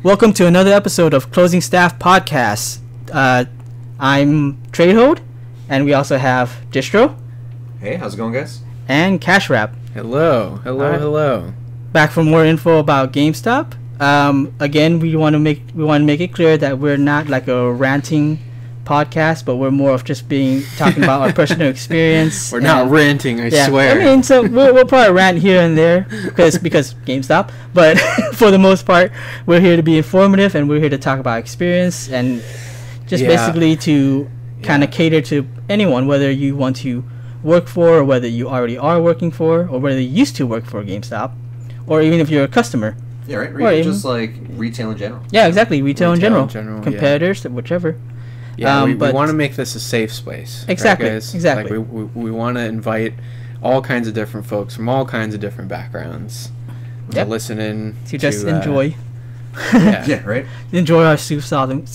Welcome to another episode of Closing Staff Podcast. I'm Tradehold, and we also have Distro. Hey, how's it going, guys? And Cash Wrap. Hello. Hello. Back for more info about GameStop. Again, we want to make it clear that we're not like a ranting podcast, but we're more of just talking about our personal experience. We're not ranting, I swear. I mean, so we'll probably rant here and there because GameStop, but for the most part, we're here to be informative and we're here to talk about experience and just basically to kind of cater to anyone, whether you want to work for, or whether you already are working for, or whether you used to work for GameStop, or even if you're a customer. Yeah, right. Just like retail in general. Yeah, exactly. Retail in general. Competitors, whichever. Yeah, we want to make this a safe space. Exactly. Right, guys? Exactly. Like we want to invite all kinds of different folks from all kinds of different backgrounds to listen in. To just enjoy. Yeah, right. Enjoy our soothing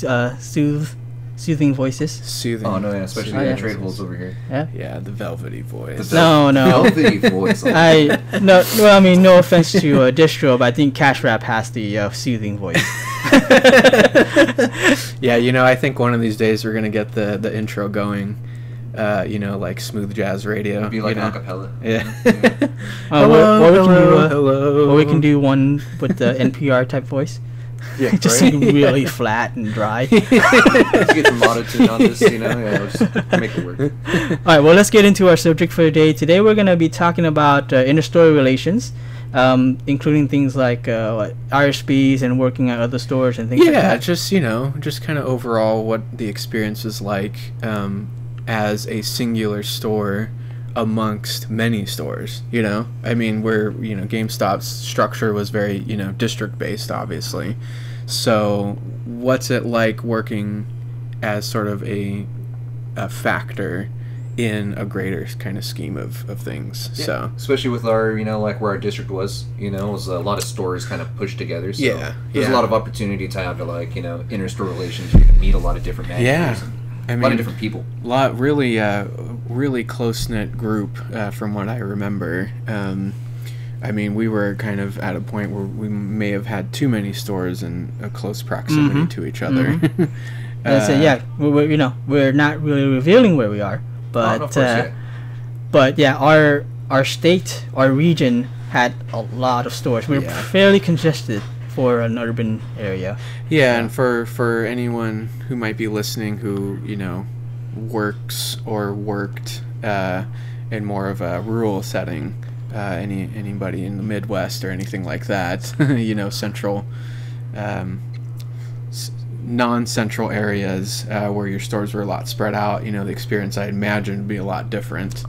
voices. Soothing. Oh no, yeah, especially the trade holes over here. Yeah, the velvety voice. No. Velvety voice. No offense to Distro, but I think Cash Wrap has the soothing voice. Yeah, I think one of these days we're gonna get the intro going. Like smooth jazz radio. It'd be like an acapella. Yeah. Hello. Or we can do one with the NPR type voice. Yeah, just really flat and dry. Let's get some monotone on this, just make it work. All right, well, let's get into our subject for today. Today we're going to be talking about inter-store relations, including things like RSPs and working at other stores and things like that. Yeah, just kind of overall what the experience is like as a singular store amongst many stores. I mean, where GameStop's structure was very district based, obviously. So what's it like working as sort of a factor in a greater kind of scheme of things? Yeah, so especially with our like where our district was, it was a lot of stores kind of pushed together, so there's a lot of opportunity to have inter-store relations where you can meet a lot of different managers. A lot of different people. Really close-knit group from what I remember. We were kind of at a point where we may have had too many stores in a close proximity to each other. We're not really revealing where we are, but our state, our region had a lot of stores. We're fairly congested for an urban area. And for anyone who might be listening who works or worked in more of a rural setting, anybody in the Midwest or anything like that, central non-central areas where your stores were a lot spread out, the experience I imagine would be a lot different.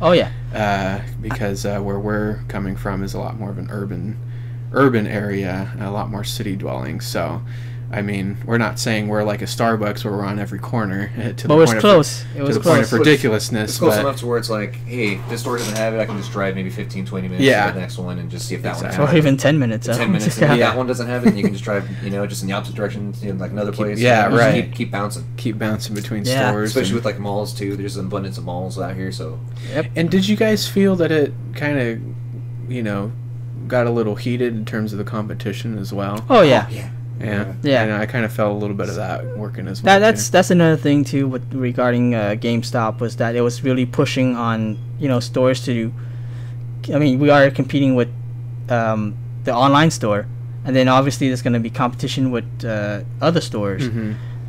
Because where we're coming from is a lot more of an urban area, a lot more city dwelling. So we're not saying we're like a Starbucks where we're on every corner to the point of ridiculousness. It's close enough to where it's like, hey, this store doesn't have it, I can just drive maybe 15-20 minutes to the next one and just see if that one has it. Or even 10 minutes. 10 minutes. That one doesn't have it, and you can just drive, just in the opposite direction, like another place. Right. Keep bouncing. Keep bouncing between stores. Especially with like malls too. There's an abundance of malls out here, so. Yep. And did you guys feel that it kind of, got a little heated in terms of the competition as well? Oh yeah. Yeah. And I kind of felt a little bit of that working as well. That's another thing too regarding GameStop, was that it was really pushing on stores to do. We are competing with the online store, and then obviously there's going to be competition with other stores.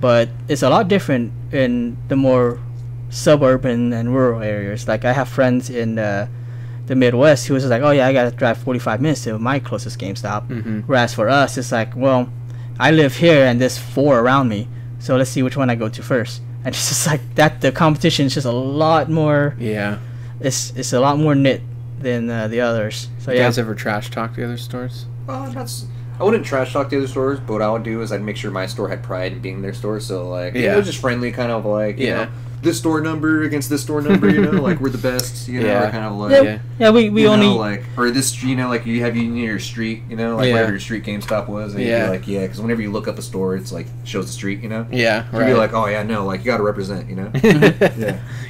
But it's a lot different in the more suburban and rural areas. Like I have friends in the Midwest who was just like, oh yeah, I gotta drive 45 minutes to my closest GameStop. Whereas for us, it's like, well, I live here and there's 4 around me, so let's see which one I go to first. And it's just like that. The competition is just a lot more. Yeah. It's a lot more knit than the others. So you guys ever trash talk the other stores? I wouldn't trash talk the other stores, but what I would do is I'd make sure my store had pride in being their store. So like, it was just friendly, kind of like, you know, this store number against this store number, like we're the best, or kind of like, we only like, or this, like you have near your street, like wherever your street GameStop was, and you'd be like, because whenever you look up a store, it's like shows the street, right. You'd be like, oh yeah, no, like you got to represent,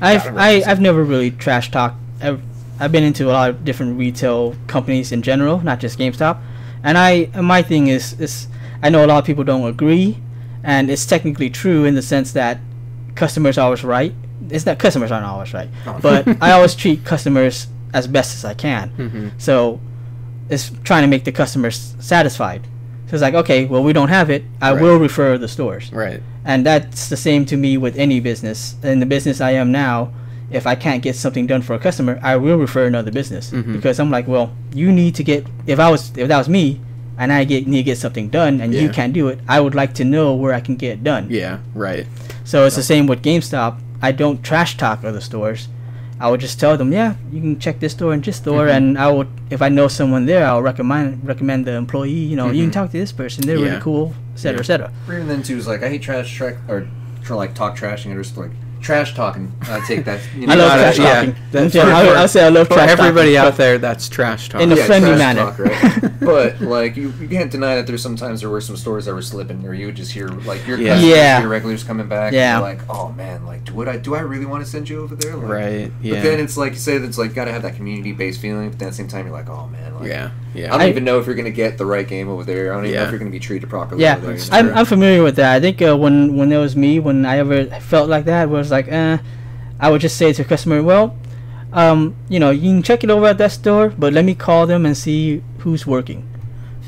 I've never really trash talked. I've been into a lot of different retail companies in general, not just GameStop, and my thing is I know a lot of people don't agree, and it's technically true in the sense that customers are always right. It's that customers aren't always right, but I always treat customers as best as I can. So it's trying to make the customers satisfied. So it's like, okay, well, we don't have it. I will refer the stores. Right. And that's the same to me with any business. In the business I am now, if I can't get something done for a customer, I will refer another business because I'm like, well, you need to get. If that was me, and I need to get something done, and you can't do it, I would like to know where I can get it done. Yeah. Right. So it's the same with GameStop. I don't trash talk other stores. I would just tell them, yeah, you can check this store and this store, and I would, if I know someone there, I'll recommend the employee. You know, you can talk to this person; they're really cool, etc., etc. Or even then too is like, I hate trash or like talk trashing or just like trash talking. I take that. You know, I love trash talking. I'll say I love trash talking. For everybody out there, that's trash talk. In a friendly manner. Talk, right? But like you can't deny that there's sometimes there were some stores that were slipping, or you would just hear like your customers, your regulars coming back. Yeah. And you're like, oh man, like do I really want to send you over there? Like, right. Yeah. But then it's like you say, it's like gotta have that community based feeling. But then at the same time, you're like, oh man, like, yeah. I don't even know if you're gonna get the right game over there. I don't even know if you're gonna be treated properly. Yeah, over there, I'm familiar with that. I think when it was me, when I ever felt like that, was like, I would just say to a customer, well, you know, you can check it over at that store, but let me call them and see who's working.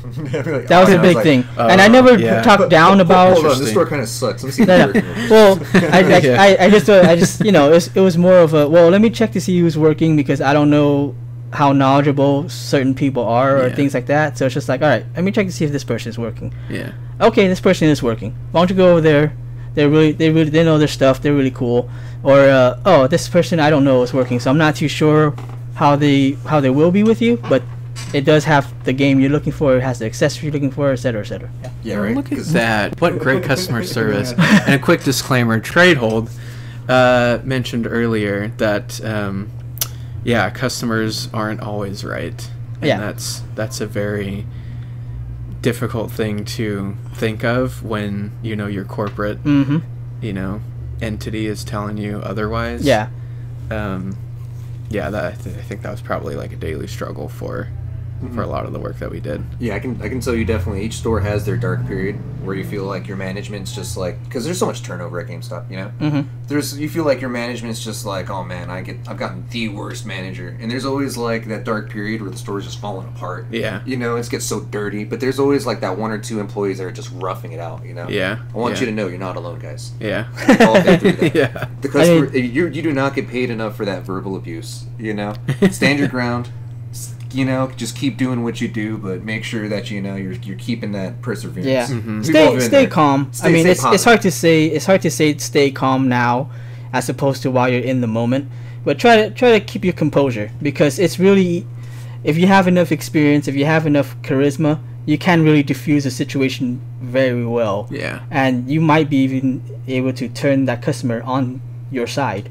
Like, that was a big thing, and I never talked down about. Hold on, this store kind of sucks. Let me see if it's working. Well, I just you know, it was more of a, well, let me check to see who's working because I don't know how knowledgeable certain people are or things like that. So it's just like, all right, let me check to see if this person is working. Yeah. Okay, this person is working. Why don't you go over there? They know their stuff. They're really cool. Or oh, this person I don't know is working, so I'm not too sure how they will be with you, but it does have the game you're looking for. It has the accessory you're looking for, etc., etc. Yeah, right. Look at that! What great customer service! And a quick disclaimer: Tradehold mentioned earlier that customers aren't always right, and that's a very difficult thing to think of when your corporate entity is telling you otherwise. Yeah. I think that was probably like a daily struggle for a lot of the work that we did. Yeah, I can tell you definitely each store has their dark period where you feel like your management's just like, because there's so much turnover at GameStop, you know. You feel like your management's just like, oh man, I've gotten the worst manager, and there's always like that dark period where the store's just falling apart. Yeah, it gets so dirty, but there's always like that one or two employees that are just roughing it out. Yeah, I want you to know you're not alone, guys. Yeah, we've all been through that. Yeah, the customer, you do not get paid enough for that verbal abuse. Stand your ground. Just keep doing what you do, but make sure that you're keeping that perseverance. Yeah, stay calm. It's hard to say stay calm now, as opposed to while you're in the moment. But try to keep your composure, because it's really, if you have enough experience, if you have enough charisma, you can really diffuse a situation very well. Yeah, and you might be even able to turn that customer on your side,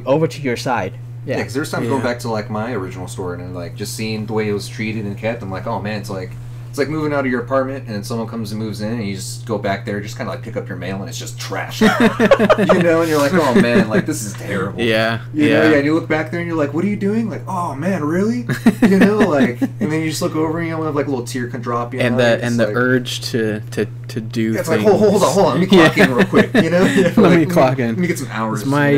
over to your side. Yeah, because there's times going back to like my original store and like just seeing the way it was treated and kept. I'm like, oh man, it's like moving out of your apartment and then someone comes and moves in and you just go back there, just kind of like pick up your mail and it's just trash. And you're like, oh man, like this is terrible. Yeah, and you look back there and you're like, what are you doing? Like, oh man, really? Like, and then you just look over and have like a little tear can drop. And the urge to do it's things. like, hold on, let me clock in real quick. Let me clock in. Let me get some hours. Does my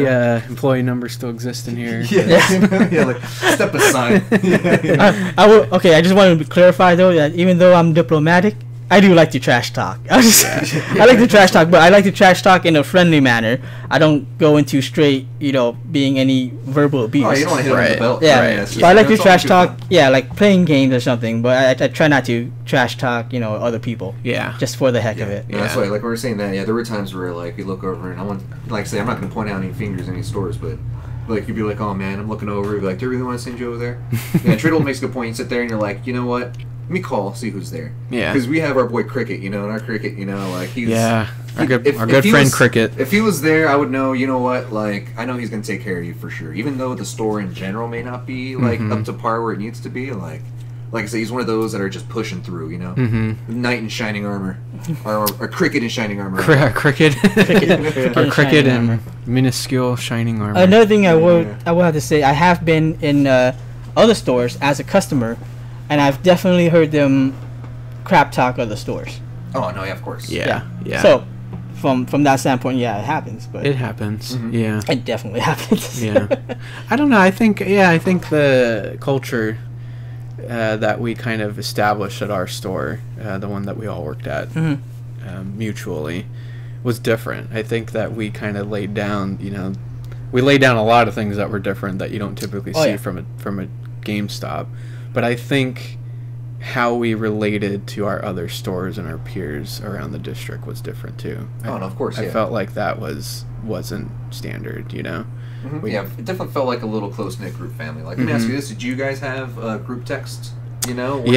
employee number still exist in here? Like step aside. I just wanted to clarify though that even though I'm diplomatic, I do like to trash talk. I like to trash talk, but I like to trash talk in a friendly manner. I don't go into straight, being any verbal abuse. Oh, you don't want to hit him with the belt. Yeah, but I like to trash talk. Yeah, like playing games or something. But I try not to trash talk, other people. Yeah, just for the heck of it. Yeah, that's why. Like we were saying that. Yeah, there were times where like you look over and I'm not going to point out any fingers in any stores, but. Like, you'd be like, oh man, I'm looking over. You'd be like, do you really want to send you over there? Yeah, Triddle makes a good point. You sit there and you're like, you know what? Let me call, see who's there. Yeah. Because we have our boy Cricket, and our Cricket, like, he's... Yeah, our good friend Cricket. If he was there, I would know, you know what, like, I know he's going to take care of you for sure. Even though the store in general may not be, like, up to par where it needs to be, like I said, he's one of those that are just pushing through, Knight in shining armor. Or Cricket in shining armor. Cricket. Or Cricket in minuscule shining armor. Another thing I will have to say, I have been in other stores as a customer, and I've definitely heard them crap talk other stores. Oh no, yeah, of course. Yeah. So from that standpoint, yeah, it happens. But it happens. Yeah, it definitely happens. Yeah, I don't know. I think the culture that we kind of established at our store, the one that we all worked at mutually, was different. I think that we kind of laid down, we laid down a lot of things that were different that you don't typically see from a GameStop. But I think how we related to our other stores and our peers around the district was different too. Oh, no, of course. I felt like that wasn't standard, Mm-hmm. Yeah, it definitely felt like a little close-knit group family. Like, let me ask you this: did you guys have group text? When you were in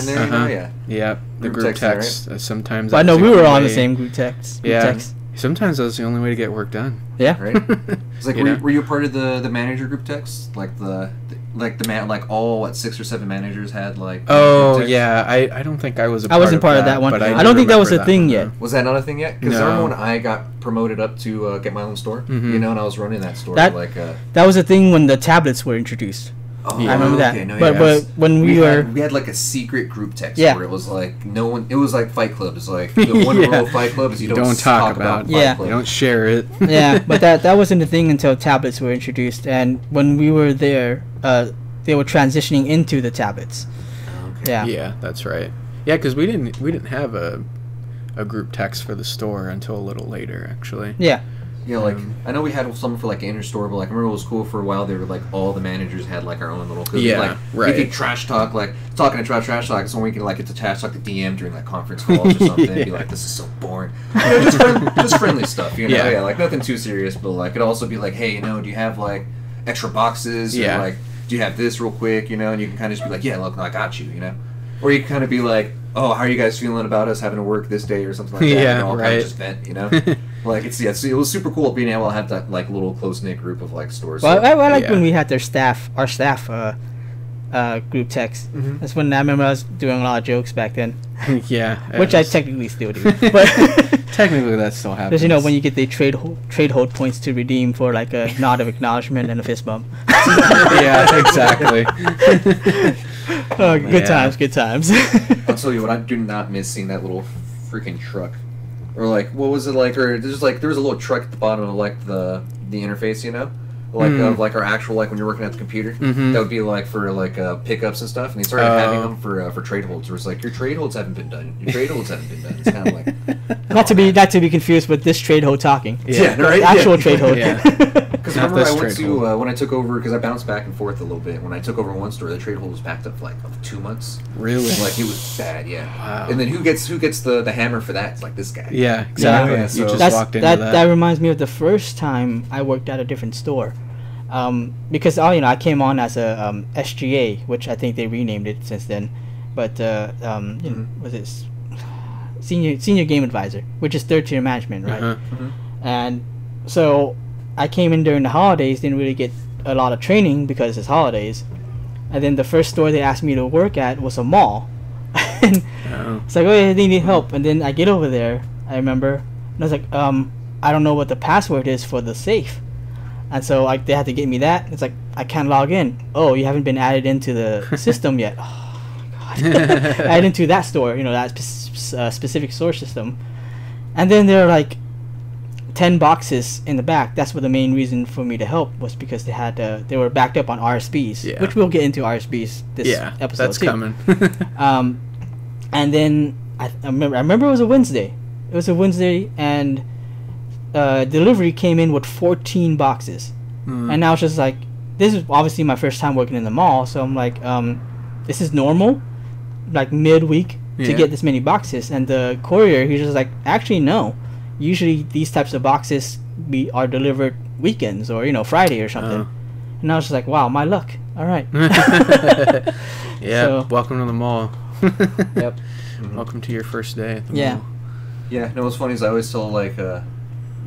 there, Yeah, the group text. Right? Sometimes. I know we were on the same group text. Sometimes that was the only way to get work done. Yeah. Right. It's like, were you a part of the manager group text? Like all 6 or 7 managers had like. Oh yeah, I don't think I was. I wasn't part of that one. But I don't think that was a thing yet. Was that not a thing yet? Because I remember when I got promoted up to get my own store, and I was running that store. That was a thing when the tablets were introduced. Oh, I remember that. Okay, no, but when we had like a secret group text where it was like no one. It was like Fight Club. It's like the one rule of Fight Club is you don't talk about Fight Club. You don't share it. Yeah, but that wasn't a thing until tablets were introduced, and when we were there, they were transitioning into the tablets. Okay. Yeah, that's right. Yeah, because we didn't have a group text for the store until a little later, actually. Yeah. Yeah, like I know we had some for like inner store, but like I remember it was cool for a while. They were like all the managers had like our own little we could trash talk, like talking to trash talk. So we could like get to trash talk the DM during like conference calls or something. And be like, this is so boring. Just friendly stuff, Yeah, like nothing too serious, but like it'd also be like, hey, do you have like extra boxes? Or, like, do you have this real quick? And you can kind of just be like, yeah, look, I got you. Or you can kind of be like, oh, how are you guys feeling about us having to work this day or something like that? Yeah, all kind of just vent, Like it was super cool being able to have that like little close knit group of like stores. Well, I like when we had our staff group text. That's when I remember I was doing a lot of jokes back then. Which I technically still do, but technically that still happens. Because when you get the trade hold points to redeem for like a nod of acknowledgement and a fist bump. Yeah, exactly. Good times. I'll tell you what, I do not miss seeing that little freaking truck. Or like, what was it like? Or there was a little truck at the bottom of like the interface, of like our actual like when you're working at the computer. That would be like for like pickups and stuff. And they started having them for trade holds. Where it's like your trade holds haven't been done. Your trade holds haven't been done. It's kind of like not to be confused with this trade hold talking. Right. Actual trade hold. Because I remember I went to when I took over because I bounced back and forth a little bit. When I took over one store, the trade hold was backed up for like 2 months. Really? Like it was bad. Yeah. Wow. And then who gets the hammer for that? It's like this guy. Yeah. Exactly. Yeah. So you just walked into that. That reminds me of the first time I worked at a different store. Because I came on as a SGA, which I think they renamed it since then, but was it senior game advisor, which is third tier management, right? And so I came in during the holidays, didn't really get a lot of training because it's holidays, and then the first store they asked me to work at was a mall, and it's like, oh, they need help, and then I get over there, I remember, and I was like, I don't know what the password is for the safe. And so they had to get me that. It's like, I can't log in. Oh, you haven't been added into the system yet. Oh, my God. Added into that store, that specific store system. And then there are like 10 boxes in the back. That's what the main reason for me to help was because they were backed up on RSBs, which we'll get into RSBs this episode that's too. Coming. And then I remember it was a Wednesday. And delivery came in with 14 boxes, and I was just like, this is obviously my first time working in the mall, so I'm like, this is normal, like midweek to get this many boxes. And the courier, he's just like, actually no, usually these types of boxes are delivered weekends or Friday or something. And I was just like, wow, my luck. All right. So, welcome to the mall. Yep. Welcome to your first day at the mall. Yeah. No, what's funny is I always tell like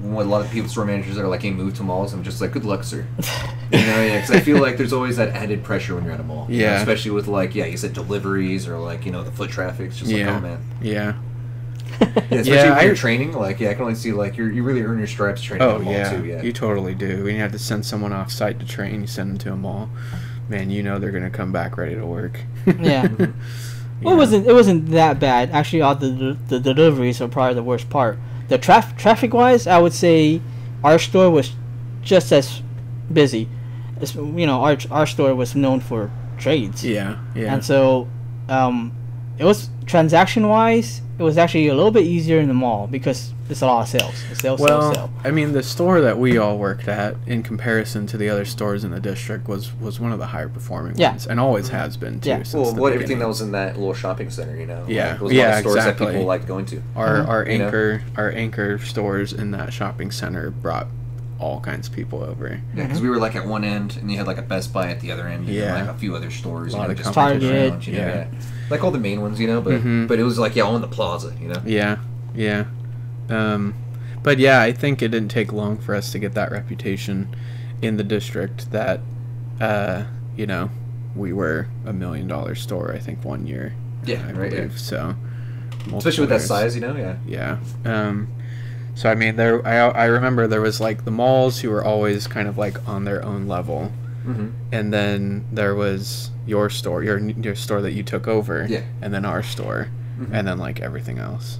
when a lot of people, store managers that are like, hey, move to malls, I'm just like, good luck, sir. Because I feel like there's always that added pressure when you're at a mall. Yeah. Especially with like, you said deliveries or like, the foot traffic. It's just like, oh man. Yeah. Especially when you're training, like, I can only see like you really earn your stripes training at a mall too. Yeah. You totally do. When you have to send someone off site to train, you send them to a mall. Man, they're gonna come back ready to work. Yeah. Well, it wasn't that bad. Actually, all the deliveries are probably the worst part. The traffic wise, I would say our store was just as busy. It's, our store was known for trades. Yeah. And so, it was transaction wise. It was actually a little bit easier in the mall because it's a lot of sales. Sale. I mean, the store that we all worked at, in comparison to the other stores in the district, was one of the higher performing ones, and always has been too. Yeah. Since everything that was in that little shopping center, Yeah, like, was a lot of stores exactly. that people liked going to. Our anchor stores in that shopping center brought all kinds of people over. Yeah, because we were like at one end, and you had like a Best Buy at the other end, and like a few other stores, just Target, around, like all the main ones, but it was like on the plaza, Yeah. But yeah, I think it didn't take long for us to get that reputation in the district that, we were $1 million store, I think, one year. Yeah, I believe. Yeah. So, especially with that size, yeah. Yeah. So I mean, I remember there was like the malls who were always kind of like on their own level, and then there was your store, your store that you took over, and then our store, and then like everything else.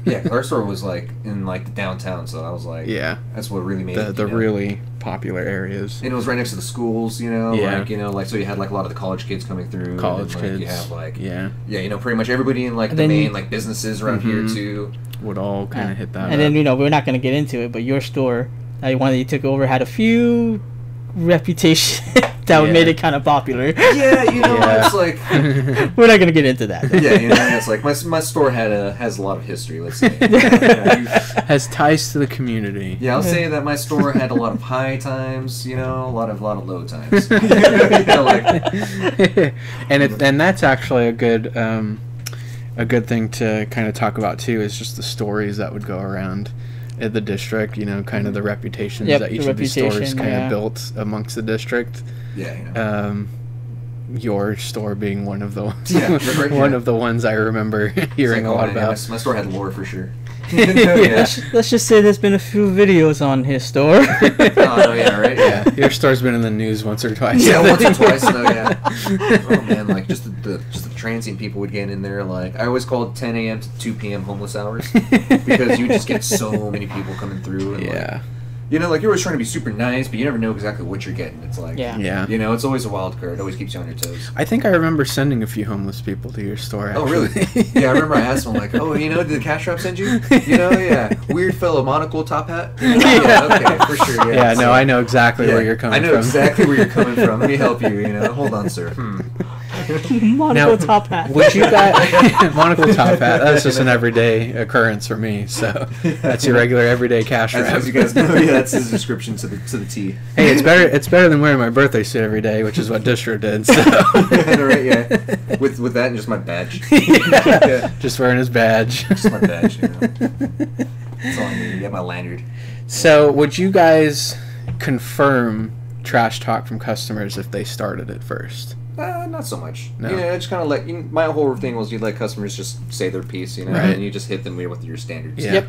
Yeah, cause our store was like in like the downtown, so I was like, that's what really made the really popular areas. And it was right next to the schools, like so you had like a lot of the college kids coming through. Kids. You have like pretty much everybody in like and the main like businesses around here too would all kind of hit that. And then we're not going to get into it, but your store, one that you took over, had a few reputation that made it kind of popular. It's like we're not gonna get into that. It's like my store has a lot of history. Let's say has ties to the community. Yeah, I'll say that my store had a lot of high times. A lot of low times. And that's actually a good thing to kind of talk about too. Is just the stories that would go around at the district, kind of the reputations that each of these stores kind of built amongst the district. Your store being one of the ones, of the ones I remember hearing a lot about. My store had lore for sure. Let's just say there's been a few videos on his store. Your store's been in the news once or twice. Once or twice. Oh man, like just the transient people would get in there. Like I always called 10 a.m. to 2 p.m. homeless hours because you just get so many people coming through. And you're always trying to be super nice, but you never know exactly what you're getting. It's like, it's always a wild card. It always keeps you on your toes. I think I remember sending a few homeless people to your store, actually. Oh, really? Yeah, I remember I asked them, like, did the cash wrap send you? Weird fellow, monocle, top hat? Okay, for sure, no, I know exactly where you're coming from. I know exactly where you're coming from. Let me help you, Hold on, sir. Monocle top hat. Would you guys... Monocle top hat. That's just an everyday occurrence for me, so that's your regular everyday cash wrap. As you guys know, that's his description to the T. Hey, it's better than wearing my birthday suit every day, which is what Distro did. So. With that and just my badge. Just wearing his badge. Just my badge. That's all I need. Get my lanyard. So, would you guys confirm trash talk from customers if they started it first? Not so much. No. I just kind of let my whole thing was you let customers just say their piece, and you just hit them with your standards. Yeah.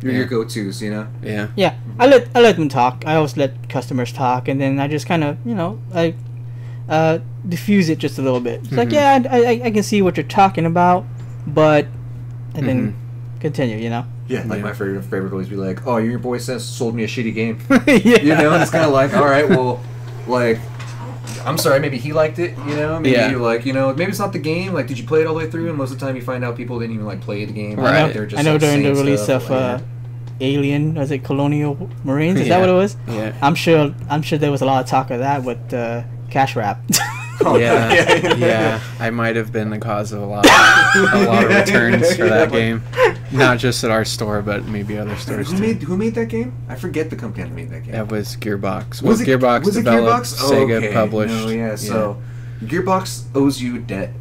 Your go-tos, Yeah. Yeah. I let them talk. I always let customers talk, and then I just kind of I diffuse it just a little bit. It's like I can see what you're talking about, but and then continue. Yeah, like my favorite would always be like, "Oh, your boy sold me a shitty game." And it's kind of like, all right, well, like. I'm sorry, maybe he liked it, Maybe you're like, maybe it's not the game. Like, did you play it all the way through? And most of the time you find out people didn't even, play the game. Right. They're just, I know during the release of Alien, was it Colonial Marines? Is that what it was? Yeah. I'm sure there was a lot of talk of that with Cash Wrap. Yeah. I might have been the cause of a lot of returns for that game. Not just at our store, but maybe other stores too. Who made that game? I forget the company that made that game. That was Gearbox. Was it Gearbox developed, Sega published. No, so Gearbox owes you a debt,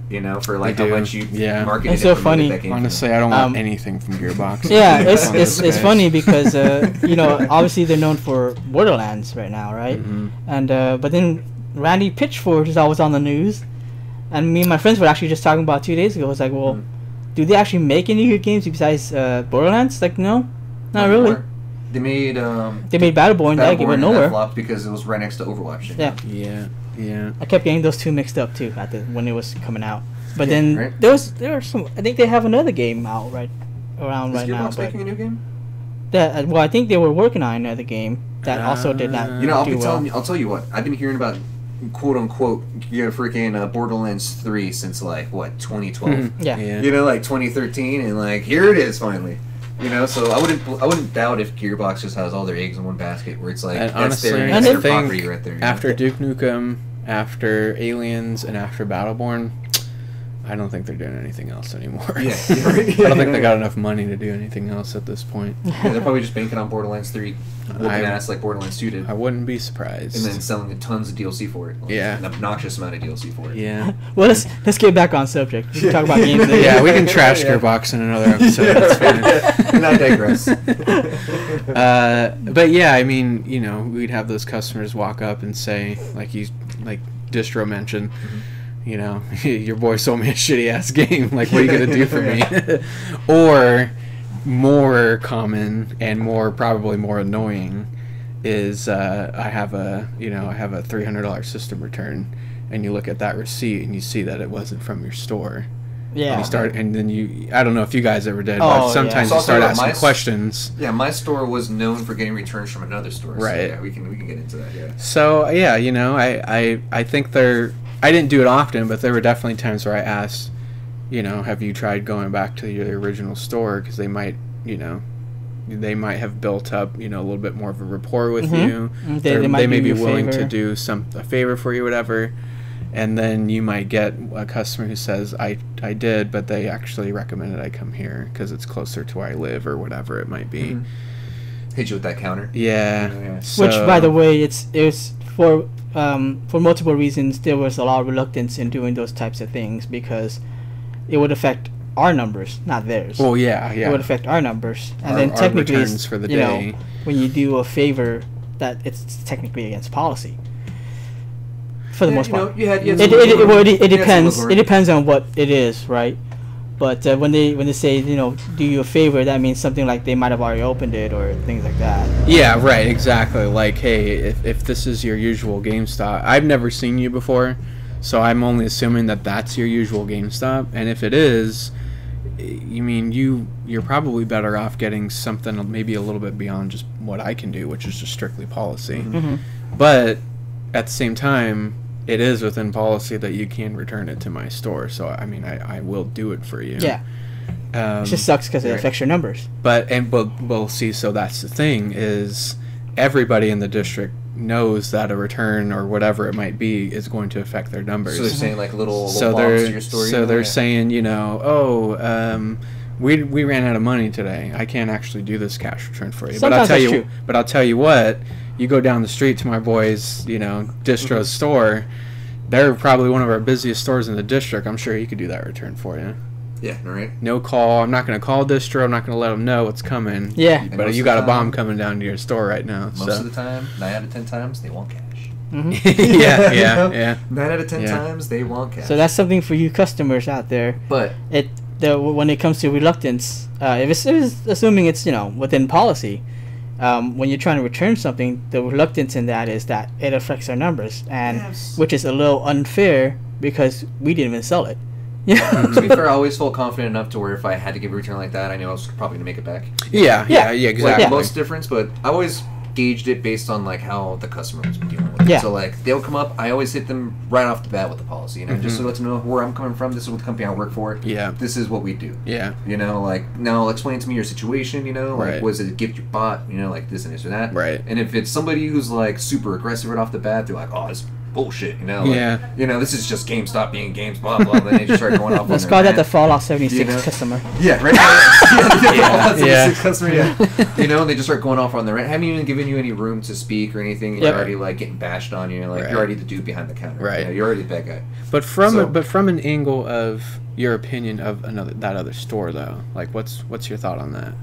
for how much you marketed it's so funny. that game. Honestly, I don't want anything from Gearbox. Yeah, it's funny because obviously they're known for Borderlands right now, right? And but then Randy Pitchford is always on the news, and me and my friends were actually just talking about 2 days ago. It's like, well, do they actually make any good games besides Borderlands? Like, no, not really. They made Battleborn. That game went nowhere. That flopped because it was right next to Overwatch. Yeah. Yeah. I kept getting those two mixed up too when it was coming out. But then there were some. I think they have another game out right now. Is Gearbox making a new game? I think they were working on another game that also did not. I'll tell you what. I've been hearing about quote unquote freaking Borderlands 3 since like what 2012. Yeah. Like 2013, and like here it is finally. So I wouldn't doubt if Gearbox just has all their eggs in one basket, where it's like and that's honestly, their property right there. After Duke Nukem, after Aliens, and after Battleborn, I don't think they're doing anything else anymore. Yeah. I don't think they got enough money to do anything else at this point. Yeah, they're probably just banking on Borderlands 3, whooping ass like Borderlands 2 did. I wouldn't be surprised. And then selling tons of DLC for it. An obnoxious amount of DLC for it. Yeah. Well, let's get back on subject. We can talk about games later. Yeah, we can trash Gearbox in another episode. That's fine. And I digress. But yeah, I mean, we'd have those customers walk up and say, like Distro mentioned, your boy sold me a shitty ass game. Like, what are you gonna do for me? Or more common and probably more annoying is I have a $300 system return, and you look at that receipt and you see that it wasn't from your store. Yeah. And then I don't know if you guys ever did, but sometimes you start asking questions. Yeah, my store was known for getting returns from another store. Right. So yeah, we can get into that. Yeah. So yeah, I think I didn't do it often, but there were definitely times where I asked, have you tried going back to your original store, because they might have built up, a little bit more of a rapport with you. They may be willing to do a favor for you, whatever. And then you might get a customer who says, I did, but they actually recommended I come here because it's closer to where I live, or whatever it might be. Hit you with that counter. Yeah. So, which, by the way, it's for multiple reasons. There was a lot of reluctance in doing those types of things because it would affect our numbers, not theirs. Well, yeah. It would affect our numbers, and then technically, returns for the day. When you do a favor, that it's technically against policy. For the most part, it depends. It depends on what it is, right? But when they say, do you a favor, that means something like they might have already opened it or things like that. Yeah, right, exactly. Like, hey, if this is your usual GameStop, I've never seen you before, so I'm only assuming that that's your usual GameStop. And if it is, you're probably better off getting something maybe a little bit beyond just what I can do, which is just strictly policy. But at the same time, it is within policy that you can return it to my store, so I will do it for you. Yeah. It just sucks because it affects your numbers. But we'll see. So that's the thing, is everybody in the district knows that a return or whatever it might be is going to affect their numbers. So they're saying like little bombs to your store. So they're saying, we ran out of money today. I can't actually do this cash return for you. Sometimes but I'll tell you what. You go down the street to my boy's, distro store. They're probably one of our busiest stores in the district. I'm sure he could do that return for you. Yeah, right. No call. I'm not going to call distro. I'm not going to let them know what's coming. Yeah. But you got a bomb coming down to your store right now. Most of the time, 9 out of 10 times, they want cash. Yeah. 9 out of 10 times, they want cash. So that's something for you customers out there. But when it comes to reluctance, if it's assuming it's within policy. When you're trying to return something, the reluctance in that is that it affects our numbers, and which is a little unfair because we didn't even sell it. To be fair, I always felt confident enough to where if I had to give a return like that, I knew I was probably going to make it back. Yeah, exactly. Most difference, but I always gauged it based on like how the customer was dealing with it. So like they'll come up, I always hit them right off the bat with the policy, just to let them know where I'm coming from. This is what the company I work for. Yeah. This is what we do. Yeah. Like now explain to me your situation. Like was it a gift you bought? Like this and this or that. Right. And if it's somebody who's like super aggressive right off the bat, they're like, oh, it's bullshit. This is just GameStop being games, blah blah. Then they just start going off. Let's call that the Fallout 76 customer. Yeah, right. Fallout 76 customer. Yeah. And they just start going off on their rant. Haven't even given you any room to speak or anything. And you're already like getting bashed on. You're already the dude behind the counter. Right. You're already the bad guy. But from an angle of your opinion of that other store though, like what's your thought on that?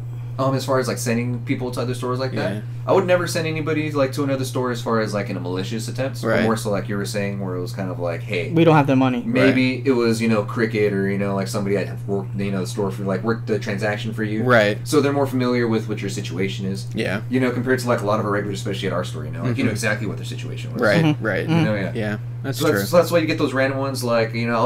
As far as like sending people to other stores like that, I would never send anybody like to another store as far as like in a malicious attempt. But more so like you were saying, where it was kind of like, hey, we don't have the money. Maybe it was Cricket or like somebody that worked the store for worked the transaction for you. Right. So they're more familiar with what your situation is. Yeah. Compared to like a lot of our regulars, especially at our store. You know exactly what their situation was. Right. Mm-hmm. Right. Mm-hmm. Yeah. That's true. So that's why you get those random ones, like, you know,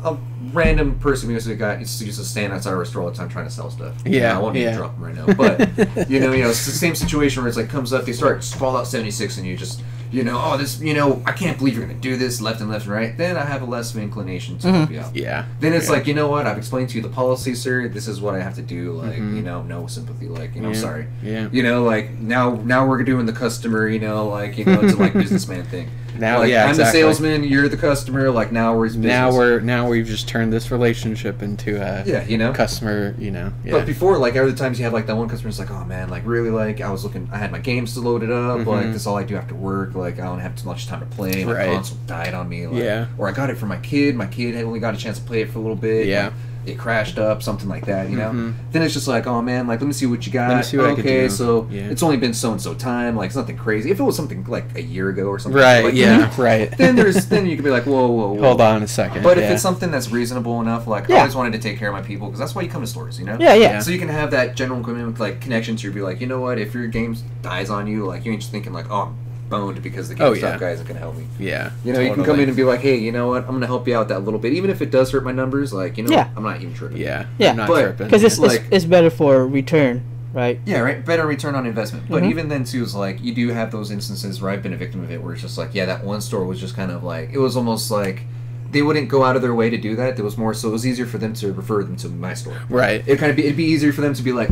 I'll random person who's used to stand outside our store all the time trying to sell stuff. Yeah, you know, I won't even drop them right now, but you know, it's the same situation where it's like comes up, they start Fallout 76, and you just, you know, oh, this, you know, I can't believe you're gonna do this left and right. Then I have a less of an inclination to help you out. Yeah. Then it's like, you know what? I've explained to you the policy, sir. This is what I have to do. Like, you know, no sympathy. Like, you know, sorry. Yeah. You know, like now we're doing the customer. You know, like, you know, it's a like businessman thing. Now, like, yeah, I'm exactly. the salesman. You're the customer. Like now we're his business. Now we've just turned this relationship into a you know, customer. You know. Yeah. But before, like, other times you have like that one customer's like, oh man, like really, like I had my games loaded up. Like this is all I do after work. Like I don't have too much time to play. My console died on me. Like, or I got it for my kid. My kid had only got a chance to play it for a little bit. Yeah. Like, it crashed up, something like that, you know? Then it's just like, oh man, like, let me see what you got. Let me see what I can do. So it's only been so-and-so time, like, it's nothing crazy. If it was something like a year ago or something. Right, like, right. Then you could be like, whoa. Hold on a second. But if it's something that's reasonable enough, like, I always wanted to take care of my people, because that's why you come to stores, you know? Yeah. So you can have that general equipment, like, connection to be like, you know what, if your game dies on you, like, you ain't just thinking like, oh, I'm boned because the GameStop guy isn't going to help me. Yeah. You know, you can come in and be like, hey, you know what, I'm going to help you out that little bit. Even if it does hurt my numbers, like, you know, I'm not even tripping. Yeah. I'm not tripping. Because it's better for return, right? Yeah, right. Better return on investment. But even then, too, is like, you do have those instances where I've been a victim of it, where it's just like, that one store was just kind of like, it was almost like, they wouldn't go out of their way to do that. It was more so it was easier for them to refer them to my store. Right. It'd be easier for them to be like,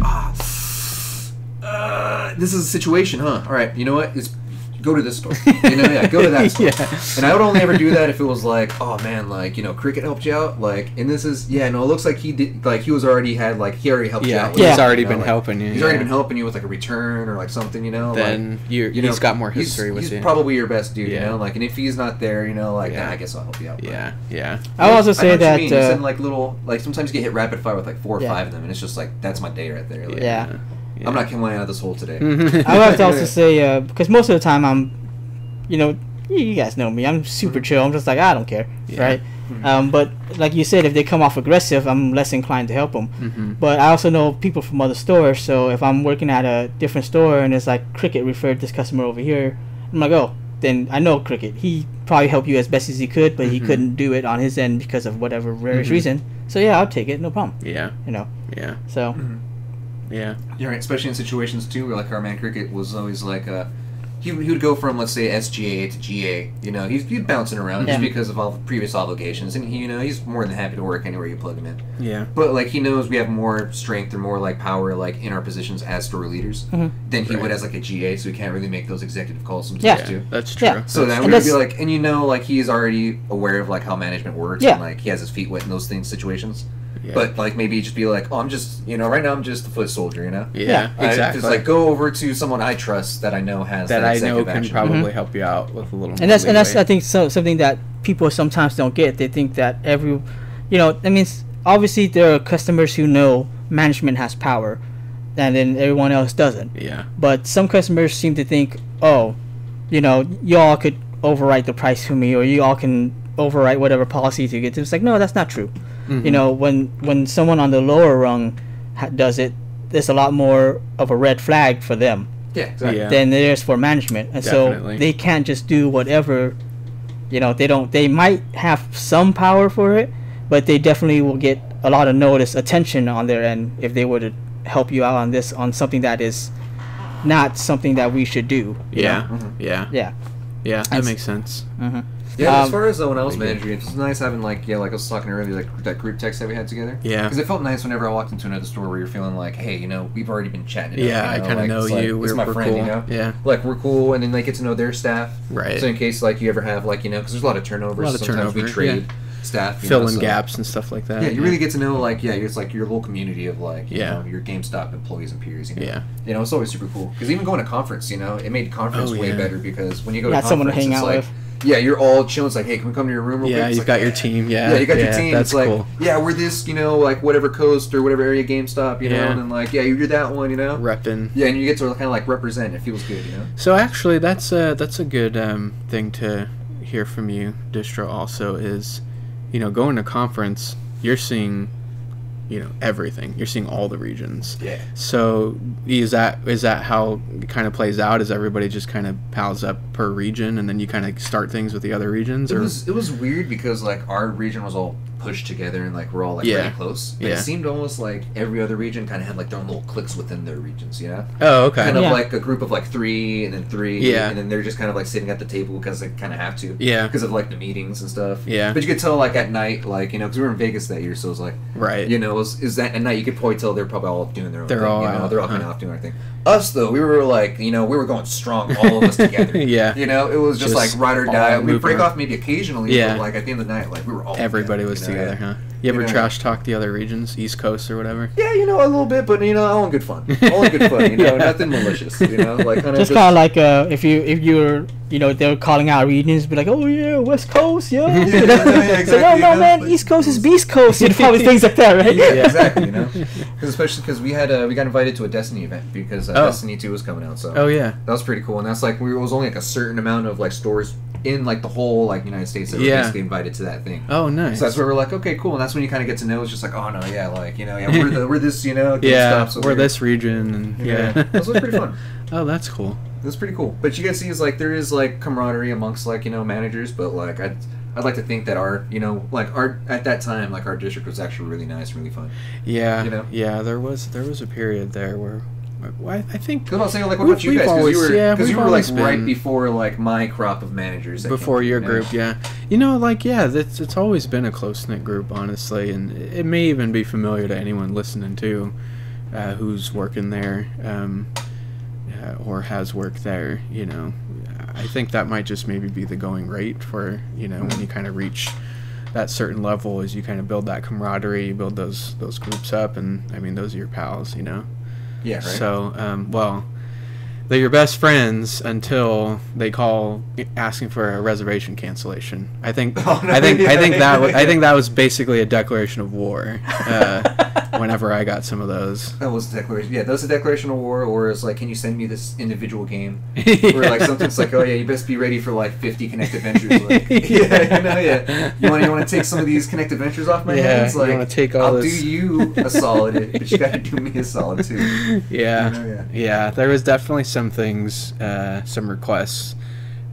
this is a situation, huh? All right, you know what? Go to this store. You know, go to that store. And I would only ever do that if it was like, oh man, like, you know, Cricket helped you out, like, and this is, it looks like he did, like, he already helped you out. He's already been helping you. He's already been helping you with like a return or like something, you know. Then like, he's got more history with you. He's probably your best dude, you know. Like, and if he's not there, you know, like, I guess I'll help you out. Yeah. I'll also say that you send like little, like sometimes you get hit rapid fire with like 4 or 5 of them, and it's just like that's my day right there. Like, I'm not coming out of this hole today. I would have to also say because most of the time I'm, you know, you guys know me. I'm super chill. I'm just like, I don't care, right? But like you said, if they come off aggressive, I'm less inclined to help them. But I also know people from other stores, so if I'm working at a different store and it's like Cricket referred this customer over here, I'm like, oh, then I know Cricket. He probably helped you as best as he could, but he couldn't do it on his end because of whatever various reason. So yeah, I'll take it, no problem. Yeah. You know. Yeah. So. Yeah. You're right, especially in situations too where like our man Cricket was always like he would go from, let's say, SGA to GA. You know, he'd bouncing around just because of all the previous obligations, and he's more than happy to work anywhere you plug him in. Yeah. But like he knows we have more strength or more like power like in our positions as store leaders than he would as like a GA, so he can't really make those executive calls sometimes too. That's true. Yeah. So that would be like, and you know, like he's already aware of like how management works, and like he has his feet wet in those situations. Yeah. But like maybe just be like, oh, I'm just, you know, right now I'm just a foot soldier, you know. Yeah, exactly. Just like go over to someone I trust that I know has that I know can action. probably help you out with a little. And that's I think something that people sometimes don't get. They think that you know, I mean, obviously there are customers who know management has power, and then everyone else doesn't. Yeah. But some customers seem to think, oh, you know, y'all could overwrite the price for me, or you all can overwrite whatever policy to get to. It's like, no, that's not true. You know, when someone on the lower rung does it, there's a lot more of a red flag for them than there is for management, and so they can't just do whatever. You know, they might have some power for it, but they definitely will get a lot of attention on their end if they were to help you out on something that is not something that we should do. Yeah, that makes sense. Yeah, as far as when I was managing, it's nice having like I was talking earlier, like that group text that we had together. Yeah. Because it felt nice whenever I walked into another store where you're feeling like, hey, you know, we've already been chatting. I kind of know you. We're my friend, cool. You know. Yeah. Like we're cool, and then they get to know their staff. Right. So in case like you ever have like because there's a lot of turnovers. Sometimes we trade staff, fill in gaps and stuff like that. Yeah, you really get to know like it's like your little community of like you know your GameStop employees and peers. You know? Yeah. You know, it's always super cool because even going to conference, you know, it made conference way better because when you go to conference, someone to hang out with. Yeah, you're all chilling. It's like, hey, can we come to your room real quick? Yeah, you've got your team. Yeah, you got your team. That's it's like, cool. Yeah, we're this, you know, like whatever coast or whatever area GameStop, you know, and then like, you're that one, you know. Repping. Yeah, and you get to kind of like represent. It feels good, you know. So actually, that's a good thing to hear from you, Distro. Also, is going to conference, you're seeing everything. You're seeing all the regions. Yeah. So is that how it kind of plays out? Is everybody just kind of pals up per region, and then you kind of start things with the other regions? It was weird because like our region was all pushed together and like we're all like really close. But it seemed almost like every other region kind of had like their own little cliques within their regions. Oh, okay. Kind of like a group of like 3 and then 3. And then they're just kind of like sitting at the table because they kind of have to. Because of like the meetings and stuff. Yeah. But you could tell like at night, like because we were in Vegas that year, so it was like is that at night you could probably tell they're probably all doing their own thing. They're all kind of off doing their thing. Us though, we were like we were going strong, all of us together. It was just like ride or die. We'd break off maybe occasionally, but like at the end of the night, like we were all everybody was together, huh? You ever trash talk the other regions, East Coast or whatever? Yeah, a little bit, but all in good fun. All in good fun, nothing malicious, like kind of just kind of like if you're they're calling out regions, be like, oh yeah, West Coast, exactly. So no man, East Coast is Beast Coast, probably things like that, right? Yeah, exactly, especially because we got invited to a Destiny event because Destiny 2 was coming out, so that was pretty cool, and that's like it was only like a certain amount of like stores in like the whole like United States that were basically invited to that thing. Oh, nice. So that's where we're like, okay, cool, and that's when you kind of get to know. It's just like, oh no, we're this, GameStop, so we're this region, and that was pretty fun. Oh, that's cool. It was pretty cool. But you can see is like there is like camaraderie amongst like managers, but like I'd like to think that our at that time like our district was actually really nice, really fun. Yeah. Yeah, there was a period there where. I think. Because I was saying, like, what about you guys? Because you were like right before like my crop of managers. Before your group, it's always been a close knit group, honestly, and it may even be familiar to anyone listening to, who's working there, or has worked there. I think that might just maybe be the going rate for when you kind of reach that certain level, is you kind of build that camaraderie, you build those groups up, and I mean those are your pals, Yeah, right. So, they're your best friends until they call asking for a reservation cancellation. I think that was basically a declaration of war. Whenever I got some of those, that was a declaration. Yeah, that was a declaration of war, or it's like, can you send me this individual game? Or like something's like, oh yeah, you best be ready for like 50 Connect Adventures. Like, You want to take some of these Connect Adventures off my hands? Like, you want to take all I'll this. do you a solid, but you got to do me a solid too. Yeah. There was definitely some things, some requests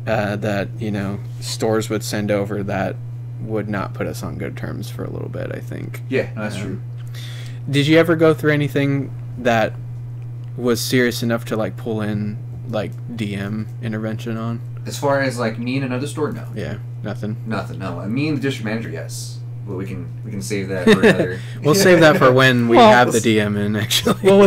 that stores would send over that would not put us on good terms for a little bit, I think. Yeah, that's true. Did you ever go through anything that was serious enough to like pull in like DM intervention on? As far as like me and another store, no. Yeah, nothing. No, me and the district manager, yes. But we can save that for another. We'll save that for when we have the DM in, actually. Well, Oh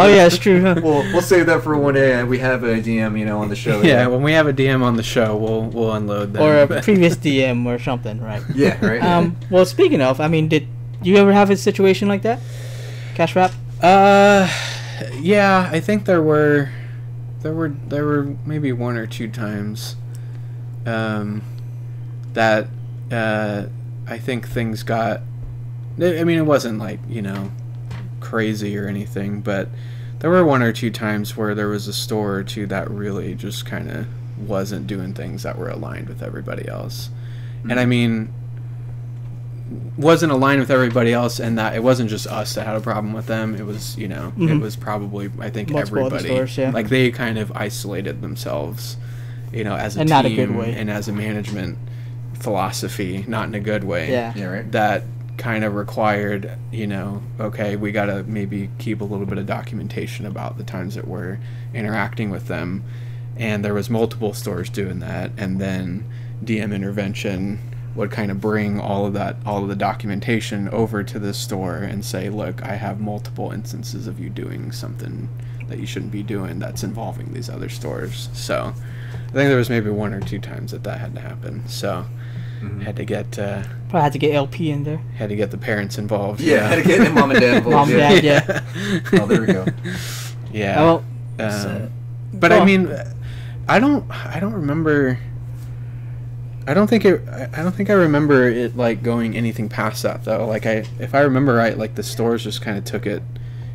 yeah, it's true. Huh? We'll save that for one day. We have a DM, on the show. Yeah, when we have a DM on the show, we'll unload them. Or a previous DM or something, right? Yeah, right. Well, speaking of, I mean, did you ever have a situation like that, Cash Wrap? Yeah, I think there were maybe 1 or 2 times, that. I think things got. I mean, it wasn't like crazy or anything, but there were 1 or 2 times where there was a store or two that really just kind of wasn't doing things that were aligned with everybody else, and I mean, wasn't aligned with everybody else, and that it wasn't just us that had a problem with them. It was it was probably multiple everybody. Stores, yeah. Like they kind of isolated themselves, as a and team, not a good way, and as a management philosophy, not in a good way. Yeah, right. That kind of required, okay, we got to maybe keep a little bit of documentation about the times that we're interacting with them. And there was multiple stores doing that, and then DM intervention would kind of bring all of the documentation over to the store and say, look, I have multiple instances of you doing something that you shouldn't be doing that's involving these other stores. So I think there was maybe 1 or 2 times that had to happen. So had to get probably had to get LP in there. Had to get the parents involved. Yeah, had to get mom and dad involved. Mom and dad, yeah. Oh, there we go. Yeah. Well, but I mean, I don't remember. I don't think I remember it like going anything past that though. Like if I remember right, like the stores just kind of took it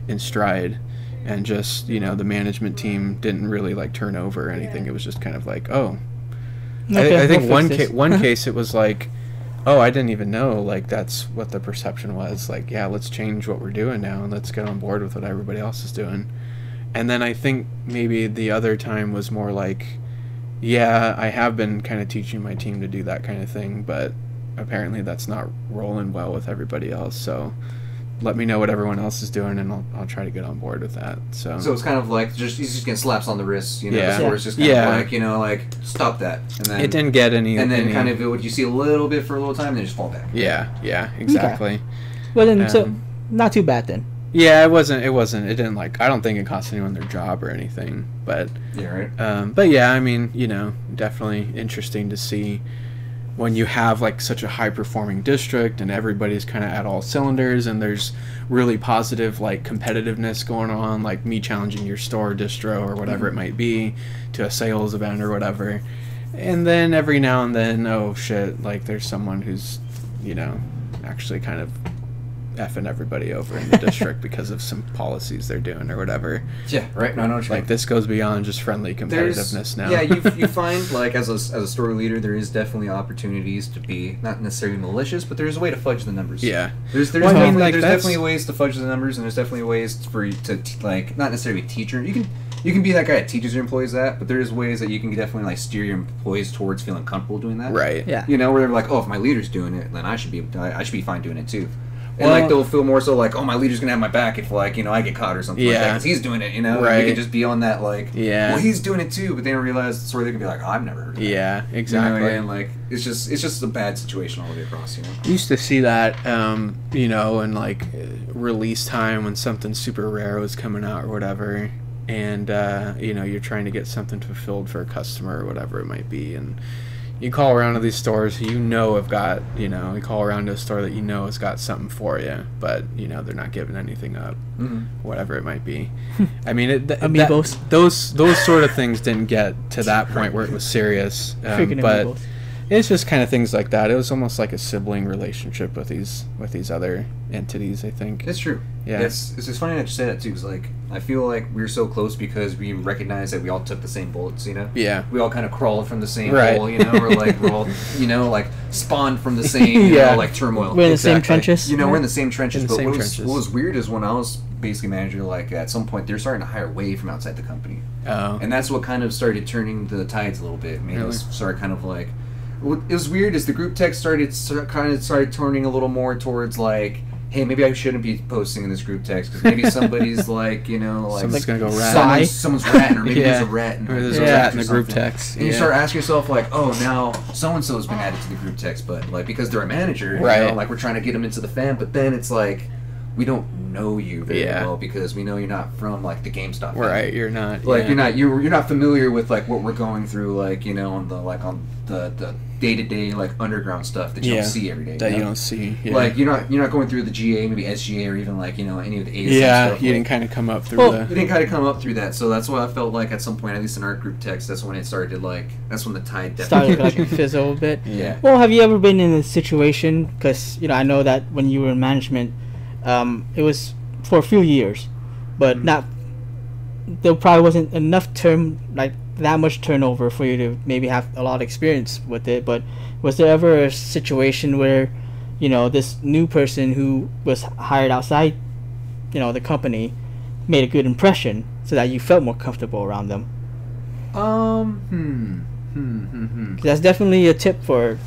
in stride, and just the management team didn't really like turn over or anything. It was just kind of like, oh. Okay, I think one case it was like oh, I didn't even know, like, that's what the perception was. Like, yeah, let's change what we're doing now, and let's get on board with what everybody else is doing. And then I think maybe the other time was more like, yeah, I have been kind of teaching my team to do that kind of thing, but apparently that's not rolling well with everybody else, so let me know what everyone else is doing, and I'll try to get on board with that. So it's kind of like he's just getting slaps on the wrist, you know. Yeah. Or it's just kind of like, you know, like stop that. And then it didn't get any. And then kind of what you see a little bit for a little time, and then just fall back. Yeah, exactly. Okay. Well then, so not too bad then. Yeah, it wasn't. It didn't, like, I don't think it cost anyone their job or anything. But yeah, right. But yeah, I mean, you know, definitely interesting to see when you have like such a high performing district and everybody's kind of at all cylinders and there's really positive like competitiveness going on, like me challenging your store distro or whatever it might be to a sales event or whatever, and then every now and then, oh shit, like there's someone who's, you know, actually kind of effing everybody over in the district because of some policies they're doing or whatever. Yeah, right. No, I know what you mean. Like, this goes beyond just friendly competitiveness now. Yeah, you find, like, as a store leader, there is definitely opportunities to be not necessarily malicious, but there's a way to fudge the numbers. Yeah. There's definitely ways to fudge the numbers, and there's definitely ways for you to like, not necessarily teacher. You can be that guy that teaches your employees that, but there's ways that you can definitely like steer your employees towards feeling comfortable doing that. Right. Yeah. You know, where they're like, oh, if my leader's doing it, then I should be fine doing it too. And like they'll feel more so like, oh, my leader's gonna have my back if like, you know, I get caught or something like that because he's doing it, you know. Right. And you can just be on that like, well, he's doing it too, but they don't realize sort of they can be like, oh, I've never heard of that. Yeah, exactly. You know, and like it's just a bad situation all the way across, you know. You used to see that, you know, in like release time when something super rare was coming out or whatever, and you know, you're trying to get something fulfilled for a customer or whatever it might be, and you call around to these stores you know have got, you know, you call around to a store that you know has got something for you, but, you know, they're not giving anything up, whatever it might be. I mean, Amiibos. Those sort of things didn't get to that point where it was serious, but Amiibos. It's just kind of things like that. It was almost like a sibling relationship with these other entities, I think. It's true. Yeah. It's funny that you say that too, because like I feel like we're so close because we recognize that we all took the same bullets, you know. Yeah. We all kind of crawled from the same hole, you know, or like we're all, you know, like spawned from the same, you know, like turmoil. We're in the same trenches. You know, we're in the same trenches. But what was weird is when I was basically manager, like at some point they're starting to hire way from outside the company. Oh. And that's what kind of started turning the tides a little bit. Made us start kind of like. What it was weird is the group text started turning a little more towards like, hey, maybe I shouldn't be posting in this group text because maybe somebody's like, you know, like someone's gonna go rat. Someone's ratting, or maybe there's a rat, there's a rat in the group text, and you start asking yourself like, oh, now so and so's been added to the group text, but like because they're a manager, you know, like we're trying to get them into the fan, but then it's like we don't know you very well because we know you're not from like the GameStop. Right, you're not. Like you're not familiar with like what we're going through, like, you know, on the day-to-day like underground stuff that you don't see every day. That you don't see. Yeah. Like you're not going through the GA, maybe SGA, or even like, you know, any of the ASM stuff. You didn't kind of come up through you didn't kind of come up through that. So that's why I felt like at some point, at least in our group text, that's when it started to like, that's when the tide definitely started like fizzle a bit. Yeah. Well, have you ever been in a situation, because, you know, I know that when you were in management, it was for a few years, but not, there probably wasn't enough that much turnover for you to maybe have a lot of experience with it, but was there ever a situation where, you know, this new person who was hired outside, you know, the company made a good impression so that you felt more comfortable around them? That's definitely a tip for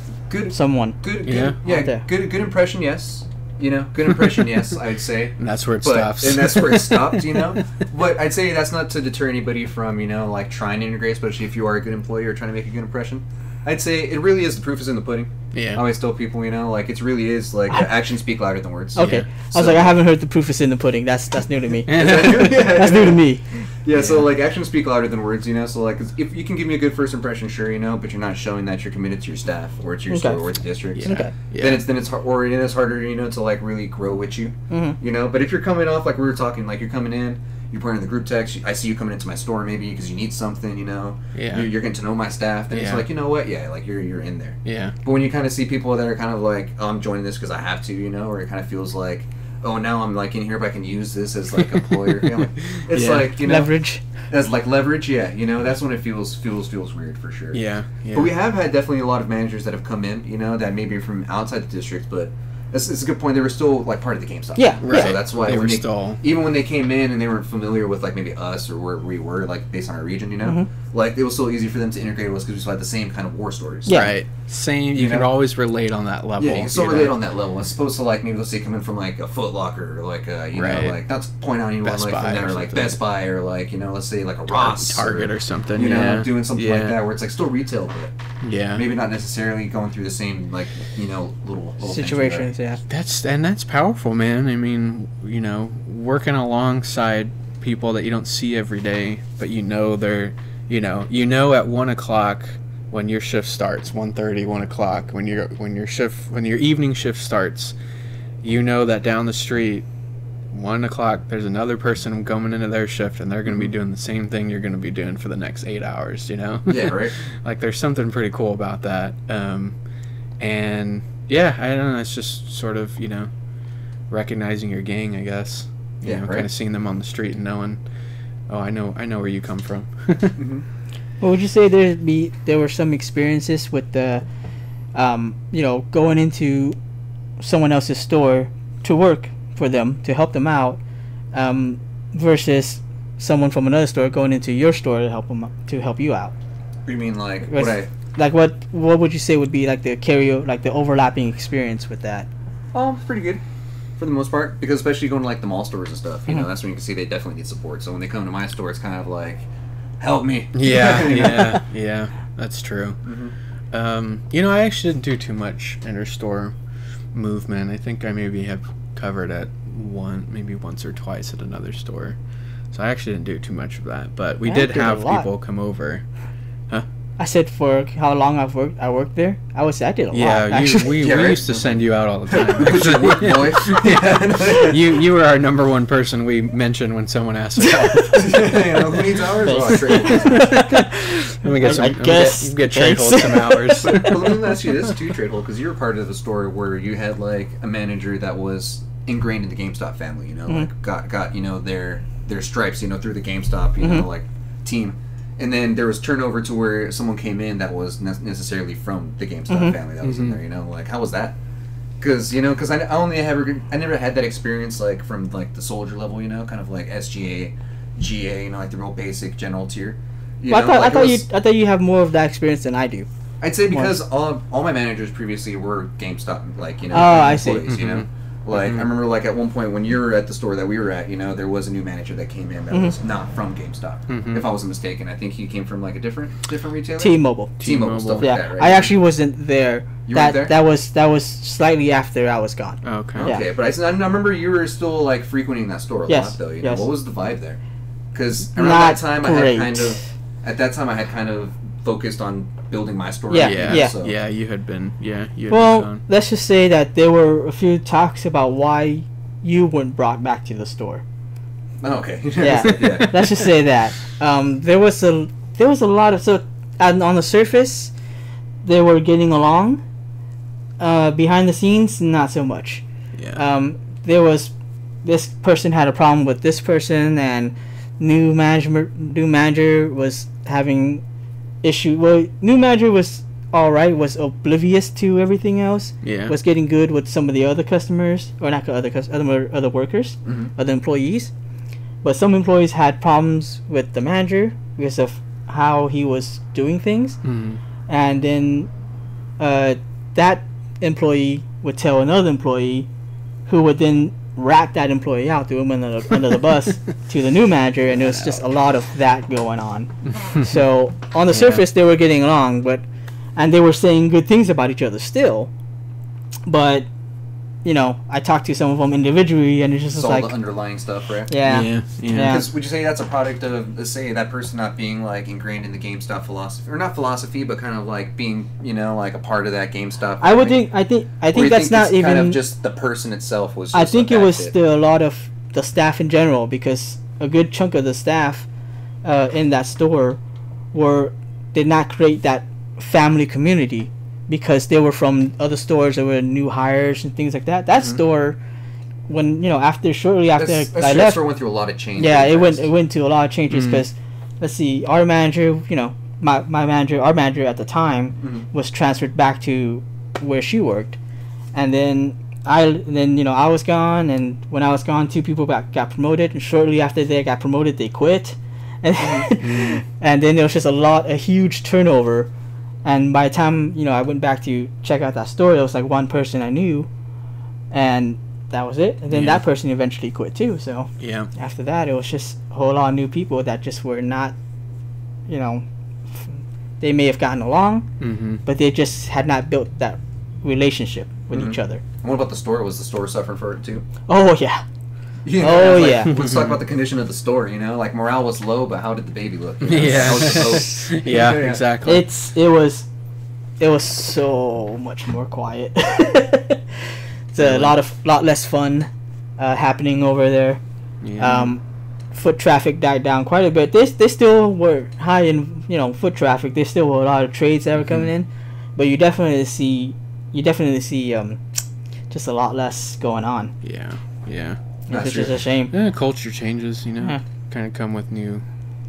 someone. Good impression, yes. You know, good impression, yes, I'd say. And that's where it stops. And that's where it stopped, you know. But I'd say that's not to deter anybody from, you know, like trying to integrate, especially if you are a good employee or trying to make a good impression. I'd say it really is, the proof is in the pudding. Yeah. I always tell people, you know, like it really is like actions speak louder than words. Okay. Yeah. I was like, I haven't heard the proof is in the pudding. That's new to me. That's new to me. Yeah, so like actions speak louder than words, you know. So like if you can give me a good first impression, sure, you know, but you're not showing that you're committed to your staff or to your store or to the district. Yeah. Then it's harder, you know, to like really grow with you. You know, but if you're coming off like we were talking, like you're coming in, you're part of the group text. I see you coming into my store maybe because you need something, you know. Yeah. You're getting to know my staff, and it's like, you know what? Yeah, like you're in there. Yeah. But when you kind of see people that are kind of like, oh, I'm joining this because I have to, you know, or it kind of feels like oh, now I'm like in here, but I can use this as like employer. It's like, you know, leverage. That's like leverage, yeah. You know, that's when it feels weird for sure. Yeah. But we have had definitely a lot of managers that have come in, you know, that maybe from outside the district, but it's a good point. They were still like part of the GameStop. Yeah, right. So that's why they were still, even when they came in and they weren't familiar with like maybe us or where we were, like based on our region, you know, like it was so easy for them to integrate with us because we still had the same kind of war stories. Yeah. Right. Same. You could always relate on that level. Yeah, you can still relate on that level. As opposed to like maybe let's say coming from like a Foot Locker or like you know, like not to point out anyone Best like Buy from there, or like Best Buy or like, you know, let's say like a Ross, Target or something. You know, doing something like that where it's like still retail, but maybe not necessarily going through the same like, you know, little situations. Yeah, that's powerful, man. I mean, you know, working alongside people that you don't see every day, but you know they're, you know at 1 o'clock when your shift starts, 1:30, 1 o'clock when your evening shift starts, you know that down the street, 1 o'clock, there's another person going into their shift, and they're going to be doing the same thing you're going to be doing for the next 8 hours. You know? Yeah, right. Like there's something pretty cool about that. And yeah, I don't know. It's just sort of, you know, recognizing your gang, I guess. You know, kind of seeing them on the street and knowing, oh, I know where you come from. Well, would you say there were some experiences with the, you know, going into someone else's store to work for them to help them out, versus someone from another store going into your store to help you out? What do you mean, like what would you say would be like the overlapping experience with that? Pretty good for the most part, because especially going to like the mall stores and stuff, you know, that's when you can see they definitely need support. So when they come to my store, it's kind of like, help me. Yeah, that's true. You know, I actually didn't do too much inter-store movement. I think I maybe have covered it maybe once or twice at another store. So I actually didn't do too much of that, but we did have people come over. Huh? I said for how long I worked there. I would say I did a lot. Yeah, we used to send you out all the time. Work boy. You were our number one person we mentioned when someone asked for help. Who needs hours? Let me get some. Get Trade Hold some hours. Well, let me ask you this too, Trade Hold, because you were part of the story where you had like a manager that was ingrained in the GameStop family. You know, like got you know their stripes, you know, through the GameStop, you know, like team. And then there was turnover to where someone came in that was necessarily from the GameStop family that was in there, you know? Like, how was that? Because, you know, I never had that experience, like, from, like, the soldier level, you know? Kind of like SGA, GA, you know, like the real basic general tier. I thought you have more of that experience than I do. I'd say because all my managers previously were GameStop, like, you know, employees, you know? Like, I remember, like, at one point when you were at the store that we were at, you know, there was a new manager that came in that was not from GameStop, if I wasn't mistaken. I think he came from, like, a different retailer? T-Mobile, stuff like that, right? I actually wasn't there. You weren't there? That was slightly after I was gone. Okay. But I remember you were still, like, frequenting that store a lot, though, you know? What was the vibe there? Because around that time, I had kind of focused on building my store. You had been. Well, let's just say that there were a few talks about why you weren't brought back to the store. Oh, okay. Yeah. Let's just say that there was a lot of on the surface they were getting along. Behind the scenes, not so much. There was this person had a problem with this person, and new manager was having issue. Well, new manager was alright, was oblivious to everything else. Was getting good with some of the other customers, or not other workers, other employees. But some employees had problems with the manager because of how he was doing things. And then that employee would tell another employee, who would then rat that employee out, threw him under the bus to the new manager, and there was just a lot of that going on. So on the surface they were getting along, and they were saying good things about each other still, but you know, I talked to some of them individually, and it's just all like the underlying stuff, right? Yeah. Because would you say that's a product of, let's say, that person not being like ingrained in the GameStop philosophy, or not philosophy, but kind of like being, you know, like a part of that GameStop? I think that's not even kind of just the person itself was. Just I think it was still a lot of the staff in general, because a good chunk of the staff in that store did not create that family community, because they were from other stores. There were new hires and things like that. That store when shortly after that I left, store went through a lot of changes. Yeah, it went to a lot of changes because let's see, our manager, our manager at the time was transferred back to where she worked, and then I was gone, and when I was gone, 2 people got promoted, and shortly after they got promoted, they quit, and and then there was just a huge turnover, and by the time I went back to check out that store, there was like 1 person I knew, and that was it, and then that person eventually quit too. So after that, it was just a whole lot of new people that just were not, they may have gotten along, but they just had not built that relationship with each other. And what about the store? Was the store suffering for it too? Oh yeah. Let's talk about the condition of the store. Like morale was low, but how did the baby look? How was the boat? Yeah, exactly. It was so much more quiet. It's a lot less fun happening over there. Yeah. Foot traffic died down quite a bit. They still were high in foot traffic. There still were a lot of trades that were coming in, but you definitely see just a lot less going on. Yeah. Which is a shame. Yeah, culture changes, kind of come with new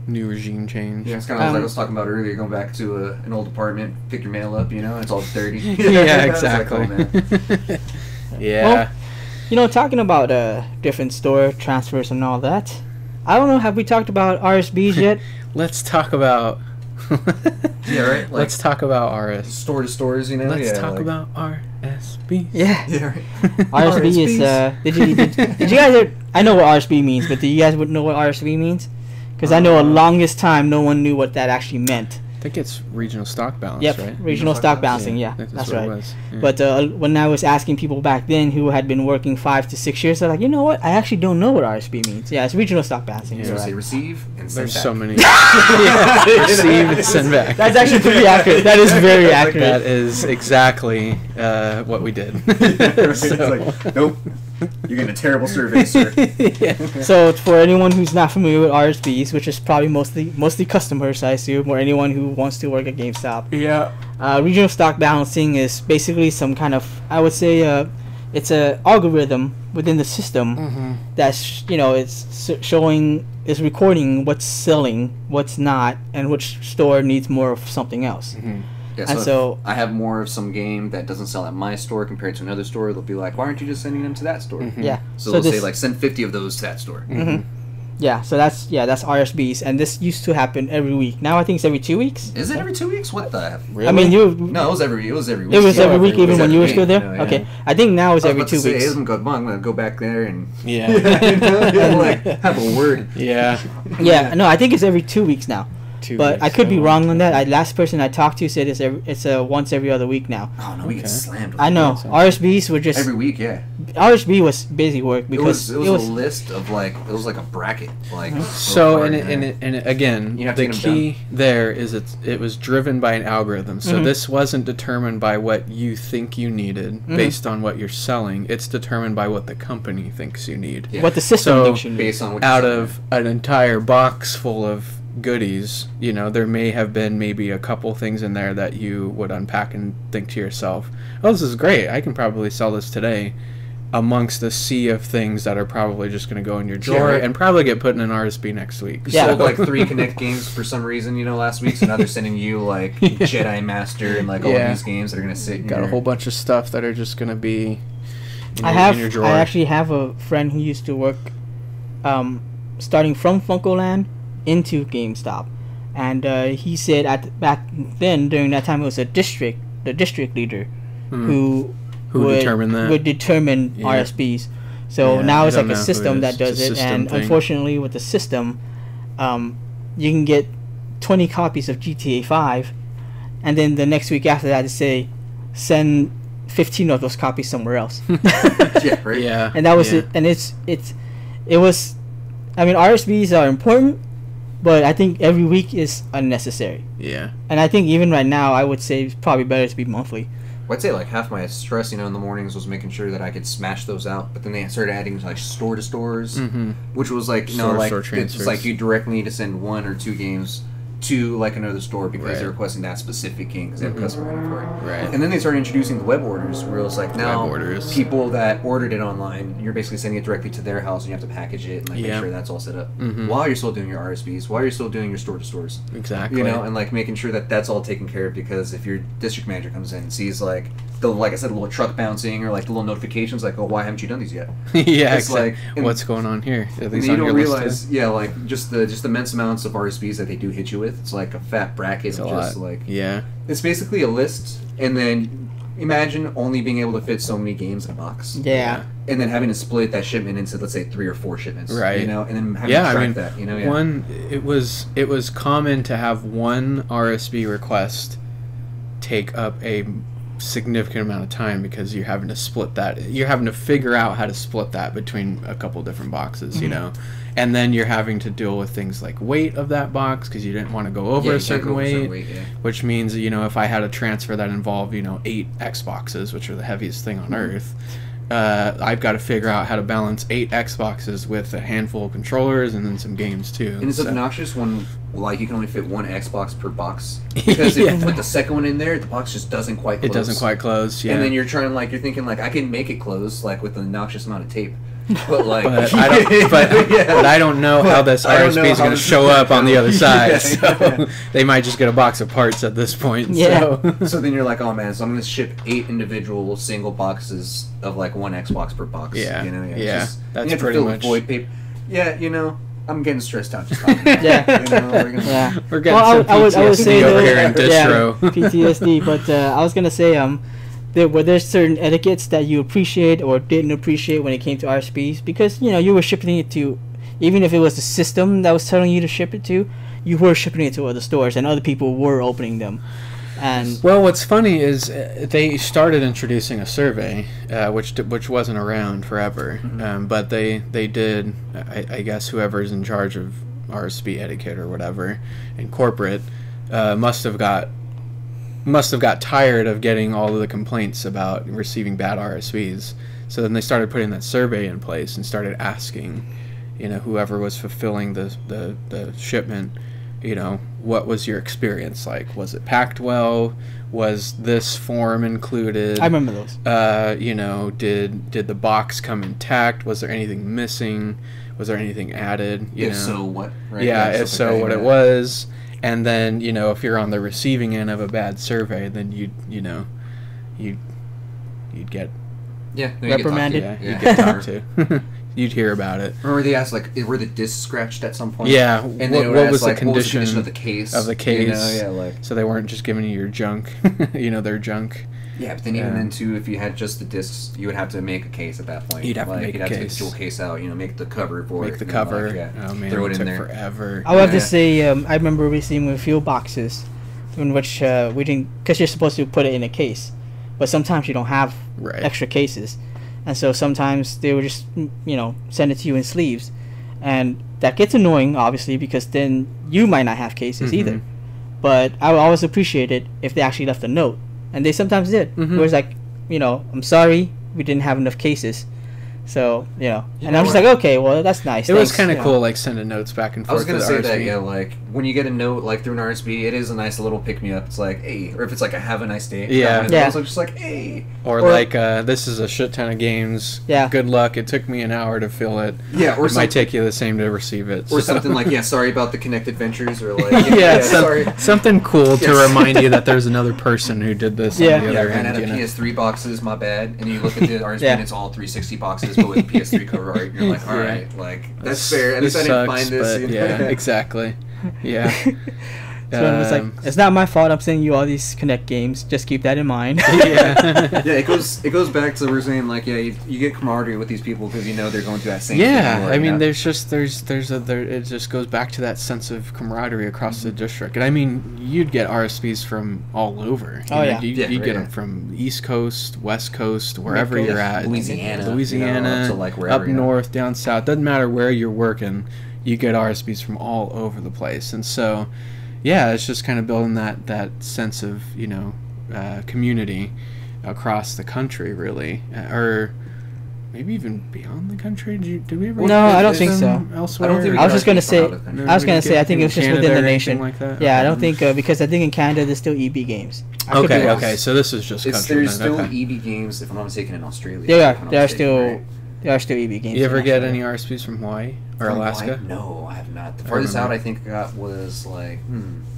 regime change. Yeah, it's kind of like I was talking about earlier, going back to an old apartment, pick your mail up, and it's all dirty. Yeah, exactly. Like, yeah. Well, talking about different store transfers and all that, I don't know, have we talked about RSBs yet? Let's talk about... Yeah, right? Like, let's talk about RS. Store to stores, Let's talk about RSBs. Yeah, right. RSB is... Did you guys... I know what RSB means, but do you guys know what RSB means? Because I know a longest time no one knew what that actually meant. I think it's regional stock balance, right? Right? Regional stock balancing, yeah. That's right. Yeah. But when I was asking people back then who had been working 5 to 6 years, they're like, you know what? I actually don't know what RSB means. Yeah, it's regional stock balancing. Yeah. Say receive and send There's back. So many. Receive and send back. That's actually pretty accurate. That is very accurate. That is exactly what we did. It's like, nope. You're getting a terrible survey, sir. So for anyone who's not familiar with RSBs, which is probably mostly customers, I assume, or anyone who wants to work at GameStop. Yeah. Regional stock balancing is basically some kind of, I would say, it's an algorithm within the system that's it's recording what's selling, what's not, and which store needs more of something else. Yeah, so I have more of some game that doesn't sell at my store compared to another store, they'll be like, why aren't you just sending them to that store? Yeah. So they'll say, like, send 50 of those to that store. Yeah, so that's RSBs, and this used to happen every week. Now I think it's every 2 weeks. Is it every 2 weeks? What the heck? Really? I mean, No, it was every week. It was every week, even when you were still there? Yeah. Okay. I think now it's every 2 weeks. I'm going to go back there and have a word. Yeah. Yeah, no, I think it's every 2 weeks now. But I could be wrong on that. Last person I talked to said it's once every other week now. Oh no, we get slammed. I know. RSBs were just every week, yeah. RSB was busy work because it was a list of it was like a bracket, like. So and again, the key there is it was driven by an algorithm. So this wasn't determined by what you think you needed based on what you're selling. It's determined by what the company thinks you need. Yeah. What the system thinks you need. Based on what out of an entire box full of goodies, there may have been maybe a couple things in there that you would unpack and think to yourself, oh, this is great, I can probably sell this today, amongst a sea of things that are probably just going to go in your drawer and probably get put in an RSB next week. Yeah, sold like 3 Connect games for some reason, last week, so now they're sending you like Jedi Master and like all of these games that are going to sit in got a whole bunch of stuff that are just going to be in your drawer. I actually have a friend who used to work starting from Funkoland into GameStop, and he said back then during that time it was the district leader who would determine RSBs. So now it's like a system that does it, and unfortunately with the system, you can get 20 copies of GTA 5, and then the next week after that, say send 15 of those copies somewhere else. Yeah, right. Yeah, and that was it. And it was. I mean, RSBs are important, but I think every week is unnecessary. Yeah. And I think even right now, I would say it's probably better to be monthly. Well, I'd say like half my stress, in the mornings was making sure that I could smash those out. But then they started adding like store to stores, which was like, it's like you directly need to send 1 or 2 games to like another store because they're requesting that specific game because they have a customer item for it. Right. And then they started introducing the web orders where it's like now people that ordered it online, you're basically sending it directly to their house and you have to package it and like make sure that's all set up while you're still doing your RSPs, while you're still doing your store to stores. Exactly. You know, and like making sure that that's all taken care of because if your district manager comes in and sees like like I said, the little truck bouncing or like the little notifications like, oh, why haven't you done these yet? Yeah, it's like what's going on here? At least you don't realize, like just the immense amounts of RSPs that they do hit you with. It's like a fat bracket of just like it's basically a list, and then imagine only being able to fit so many games in a box. Yeah. And then having to split that shipment into let's say 3 or 4 shipments. Right. You know, and then having to track that. You know, it was common to have one RSP request take up a significant amount of time because you're having to split that. You're having to figure out how to split that between a couple different boxes, you know, and then you're having to deal with things like weight of that box because you didn't want to go over a certain weight, which means, you know, if I had a transfer that involved, you know, 8 Xboxes, which are the heaviest thing on earth, I've got to figure out how to balance 8 Xboxes with a handful of controllers and then some games too. And it's obnoxious when like you can only fit 1 Xbox per box because if you put the second one in there, the box just doesn't quite close. It doesn't quite close. Yeah. And then you're thinking like I can make it close like with an obnoxious amount of tape. But like, but I don't know how this RSP is going to show up on the other side. So they might just get a box of parts at this point. Yeah. So then you're like, oh man, so I'm going to ship 8 individual single boxes of like 1 Xbox per box. Yeah. You know? That's you have pretty to fill much. Void paper. Yeah, you know. I'm getting stressed out just talking about it. You know, we're getting some PTSD over here in distro. PTSD, but I was gonna say were there certain etiquettes that you appreciate or didn't appreciate when it came to RSPs? Because, you know, you were shipping it to, even if it was the system that was telling you to ship it to, you were shipping it to other stores and other people were opening them. And well, what's funny is they started introducing a survey, which wasn't around forever, but they did. I guess whoever's in charge of RSP etiquette or whatever in corporate must have got tired of getting all of the complaints about receiving bad RSVs. So then they started putting that survey in place and started asking, you know, whoever was fulfilling the shipment, you know, what was your experience like? Was it packed well? Was this form included? I remember those. You know, did the box come intact? Was there anything missing? Was there anything added? If so, what? Right? Yeah, if so, what it was. And then, you know, if you're on the receiving end of a bad survey, then you'd get reprimanded. You'd get talked to. You'd hear about it. Remember they asked, like, were the discs scratched at some point? Yeah. And what was the condition of the case? Of the case. You know, like, so they weren't just giving you your junk, you know, their junk. Yeah, but then even then, too, if you had just the discs, you would have to make a case at that point. You'd have to make a case. You'd have to take the jewel case out, you know, make the cover for it. Make the cover. Like, oh, man, throw it took in there. forever. I would have to say, I remember receiving a few boxes in which we didn't, because you're supposed to put it in a case, but sometimes you don't have extra cases. And so sometimes they would just, you know, send it to you in sleeves. And that gets annoying, obviously, because then you might not have cases either. But I would always appreciate it if they actually left a note. And they sometimes did. Where it's like, you know, I'm sorry, we didn't have enough cases. So, you know, and I'm just like, okay, well, that's nice. It was kind of cool, like, sending notes back and forth. I was going to say that, yeah, like, when you get a note, like, through an RSB, it is a nice little pick-me-up. It's like, hey, or if it's like a have a nice day. Yeah. It's just like, hey. Or like, this is a shit ton of games. Yeah. Good luck. It took me an hour to fill it. Yeah, or it might take you the same to receive it. Or something like, yeah, sorry about the Connected Ventures, or like, sorry. Something cool to remind you that there's another person who did this on the other end. Ran out of PS3 boxes, my bad. And you look at the RSB and it's all 360 boxes, but with PS3 cover art, you're like, all right, like, that's fair. At least I didn't find this. But yeah, exactly. Yeah. So it was like, it's not my fault I'm sending you all these Connect games. Just keep that in mind. Yeah, it goes back to we're saying like, yeah, you get camaraderie with these people because you know they're going through that same thing. Yeah, I mean, there's it just goes back to that sense of camaraderie across the district. And I mean, you'd get RSPs from all over. You'd get them from East Coast, West Coast, wherever you're at. Louisiana, you know, to like wherever, up north, down south. Doesn't matter where you're working. You get RSPs from all over the place, and so. Yeah, it's just kind of building that sense of, you know, community across the country, really. Or maybe even beyond the country. Did we ever? No, I don't think so. Elsewhere? I don't think I was just gonna say. I think it was just within the nation. Like that? Yeah, I don't think because I think in Canada there's still EB games. Okay. So this is just country. There's still EB games, if I'm not mistaken, in Australia. There are still EB games. You ever get any RSPs from Hawaii or Alaska? No, I have not. The farthest out I think I got was like.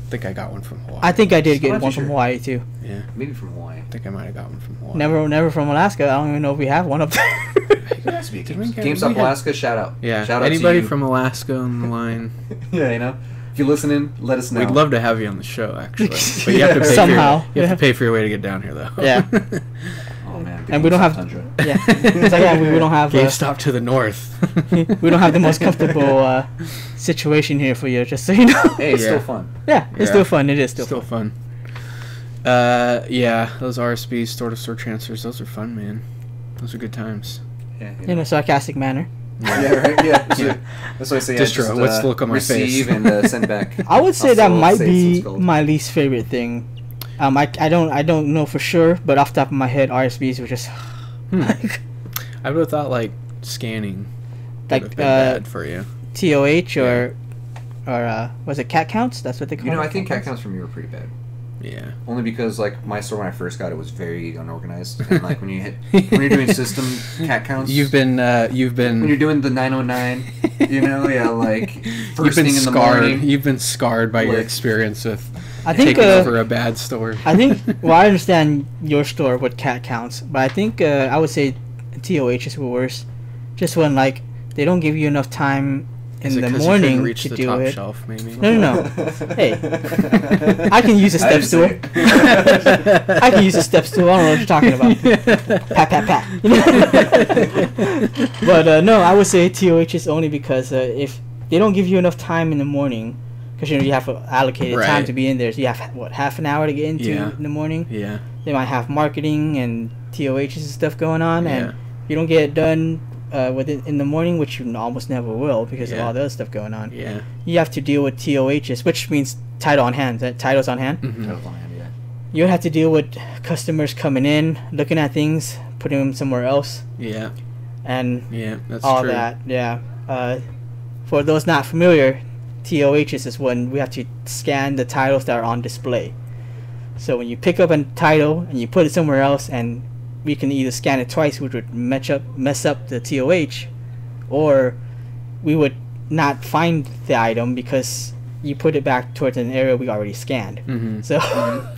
I think I got one from Hawaii. I think I did get one from Hawaii too. Yeah, maybe from Hawaii. I think I might have got one from Hawaii. Never from Alaska. I don't even know if we have one up there. GameStop Alaska, shout out. Yeah, shout out anybody to you. from Alaska on the line. Yeah, you know, if you're listening, let us know. We'd love to have you on the show, actually, but you have to pay somehow. You have to pay for your way to get down here, though. Yeah. Oh man, and we don't have. Yeah, it's like, we don't have. GameStop to the north. We don't have the most comfortable situation here for you, just so you know. Hey, it's still fun. Yeah, it's still fun. It is still fun. Yeah, those RSPs, store-to-store transfers, those are fun, man. Those are good times. Yeah, in a sarcastic manner. Yeah, right. Yeah, that's what I say. Distro, what's the look on my face? Receive and send back. I would say that might be my least favorite thing. I don't know for sure, but off the top of my head, RSPs were just. I would have thought like scanning. Like bad for you. TOH or was it cat counts? That's what they call it. You know, I think cat counts from you were pretty bad. Yeah. Only because like my store when I first got it was very unorganized, and like when you're doing system cat counts, you've been when you're doing the 909, you know, yeah, like first thing in the morning. You've been scarred by your experience with taking over a bad store. I think. Well, I understand your store with cat counts, but I think I would say TOHs were worse. Just when like they don't give you enough time in the morning to do it. Shelf, maybe? No. Hey, I can use a step stool. I can use a step stool. I don't know what you're talking about. Pat. But no, I would say TOHs only because if they don't give you enough time in the morning, because you have allocated time to be in there, so you have half an hour to get into in the morning. Yeah. They might have marketing and TOHs and stuff going on, and you don't get it done with it in the morning, which you almost never will because of all the other stuff going on. Yeah. You have to deal with TOHs, which means title on hand. Titles on hand. Mm-hmm. Titles on hand, yeah. You have to deal with customers coming in, looking at things, putting them somewhere else. Yeah. And that's all true. that. Yeah. For those not familiar, TOHs is when we have to scan the titles that are on display. So when you pick up a title and you put it somewhere else, and we can either scan it twice, which would mess up the TOH, or we would not find the item because you put it back towards an area we already scanned. Mm-hmm. So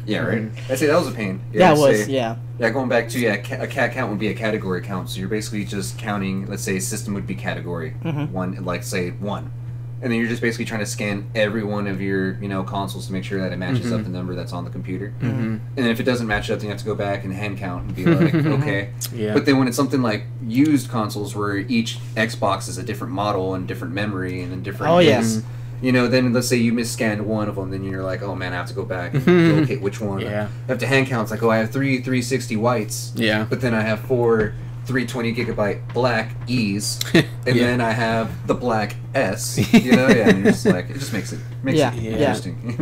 yeah, right. I'd say that was a pain. Yeah, that was. Yeah, going back to a cat count would be a category count. So you're basically just counting. Let's say system would be category one, like say 1. And then you're just basically trying to scan every one of your, consoles to make sure that it matches up the number that's on the computer. Mm-hmm. And then if it doesn't match up, then you have to go back and hand count and be like, okay. Yeah. But then when it's something like used consoles where each Xbox is a different model and different memory and then different then let's say you misscanned one of them, then you're like, oh man, I have to go back and locate which one. Yeah. I have to hand count. It's like, oh, I have 3 360 whites. Yeah. But then I have 4 320 gigabyte black E's, and then I have the black S. And you're just like, it just makes it interesting.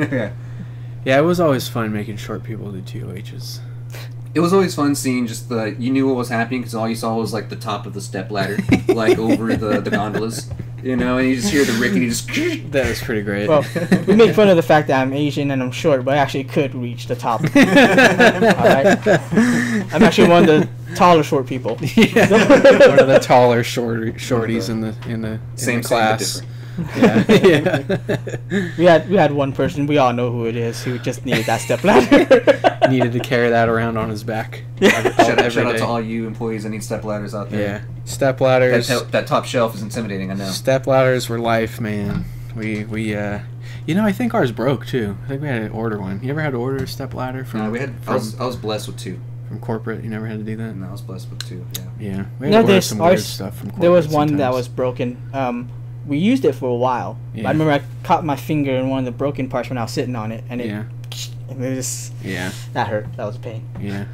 Yeah, it was always fun making short people do TOHs. It was always fun seeing just you knew what was happening because all you saw was like the top of the step ladder, like over the gondolas, and you just hear the rickety just. That was pretty great. Well, we make fun of the fact that I'm Asian and I'm short, but I actually could reach the top. Alright? I'm actually one of the taller short people. Yeah. One of the taller shorties in the same class. Yeah. We had one person, we all know who it is, who just needed that step ladder. Needed to carry that around on his back. Shout out to all you employees that need step ladders out there. Yeah, step ladders. That top shelf is intimidating, I know. Step ladders were life, man. I think ours broke too. I think we had to order one. You ever had to order a step ladder from? No, I was blessed with 2. From corporate, you never had to do that? No, I was blessed with 2. Yeah. Yeah. We had to order some weird stuff from corporate. There was one that was broken. We used it for a while. Yeah. I remember I caught my finger in one of the broken parts when I was sitting on it, and it just that hurt. That was a pain. Yeah.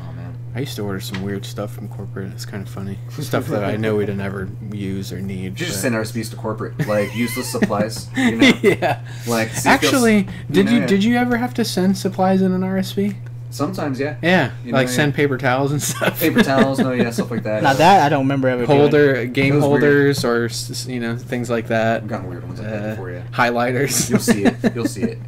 Oh man. I used to order some weird stuff from corporate. It's kind of funny. Stuff that I know we'd never use or need. You just send RSPs to corporate, like useless supplies. Yeah. Like actually, did you ever have to send supplies in an RSP? Sometimes, yeah. Yeah, like send paper towels and stuff. Paper towels, stuff like that. Now that I don't remember ever doing. Game holders, weird. Or things like that. I've gotten weird ones like that before, yeah. Highlighters. You'll see it. You'll see it.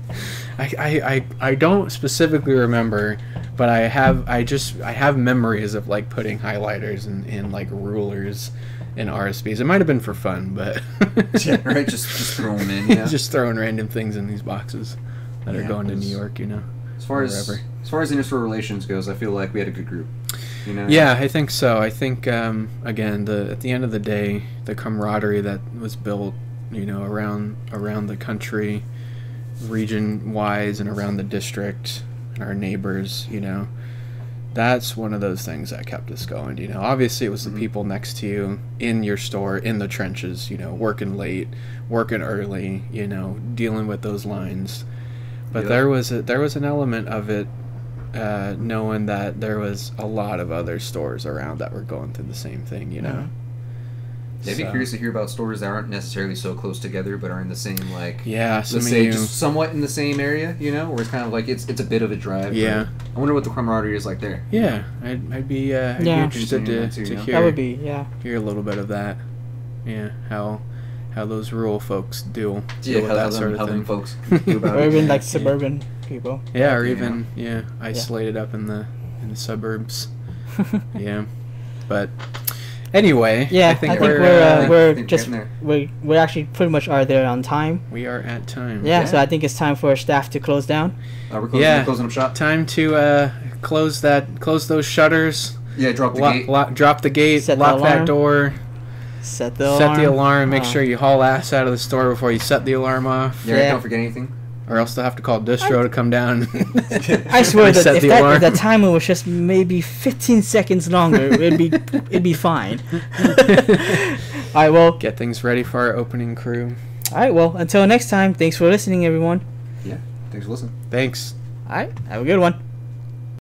I don't specifically remember, but I have memories of like putting highlighters and like rulers in RSPs. It might have been for fun, but yeah, right. Just throw them in. Yeah. Just throwing random things in these boxes that are going to New York. As far as interstore relations goes, I feel like we had a good group. Yeah, I think so. I think again, at the end of the day, the camaraderie that was built, around the country, region-wise, and around the district and our neighbors, that's one of those things that kept us going. Obviously it was the people next to you in your store, in the trenches, working late, working early, dealing with those lines. But there was an element of it, knowing that there was a lot of other stores around that were going through the same thing, Yeah, I'd be curious to hear about stores that aren't necessarily so close together, but are in the same, let's say, just somewhat in the same area, where it's kind of like it's a bit of a drive. Yeah. I wonder what the camaraderie is like there. Yeah, I'd be interested to hear. That would be, hear a little bit of that. Yeah, how those rural folks deal with that sort of thing. Folks do about or even suburban people. Yeah, or even isolated up in the suburbs. Yeah, but. Anyway, I think we actually pretty much are there on time. We are at time. Yeah, so I think it's time for staff to close down. We're closing up shop. Time to close those shutters. Yeah, drop the gate. Drop the gate. Lock that door. Set the alarm. Make sure you haul ass out of the store before you set the alarm off. Yeah, don't forget anything. Or else they'll have to call distro to come down. I swear that if the timer was just maybe 15 seconds longer, it'd be fine. All right, well, get things ready for our opening crew. All right, well, until next time, thanks for listening, everyone. Yeah, thanks for listening. Thanks. All right, have a good one.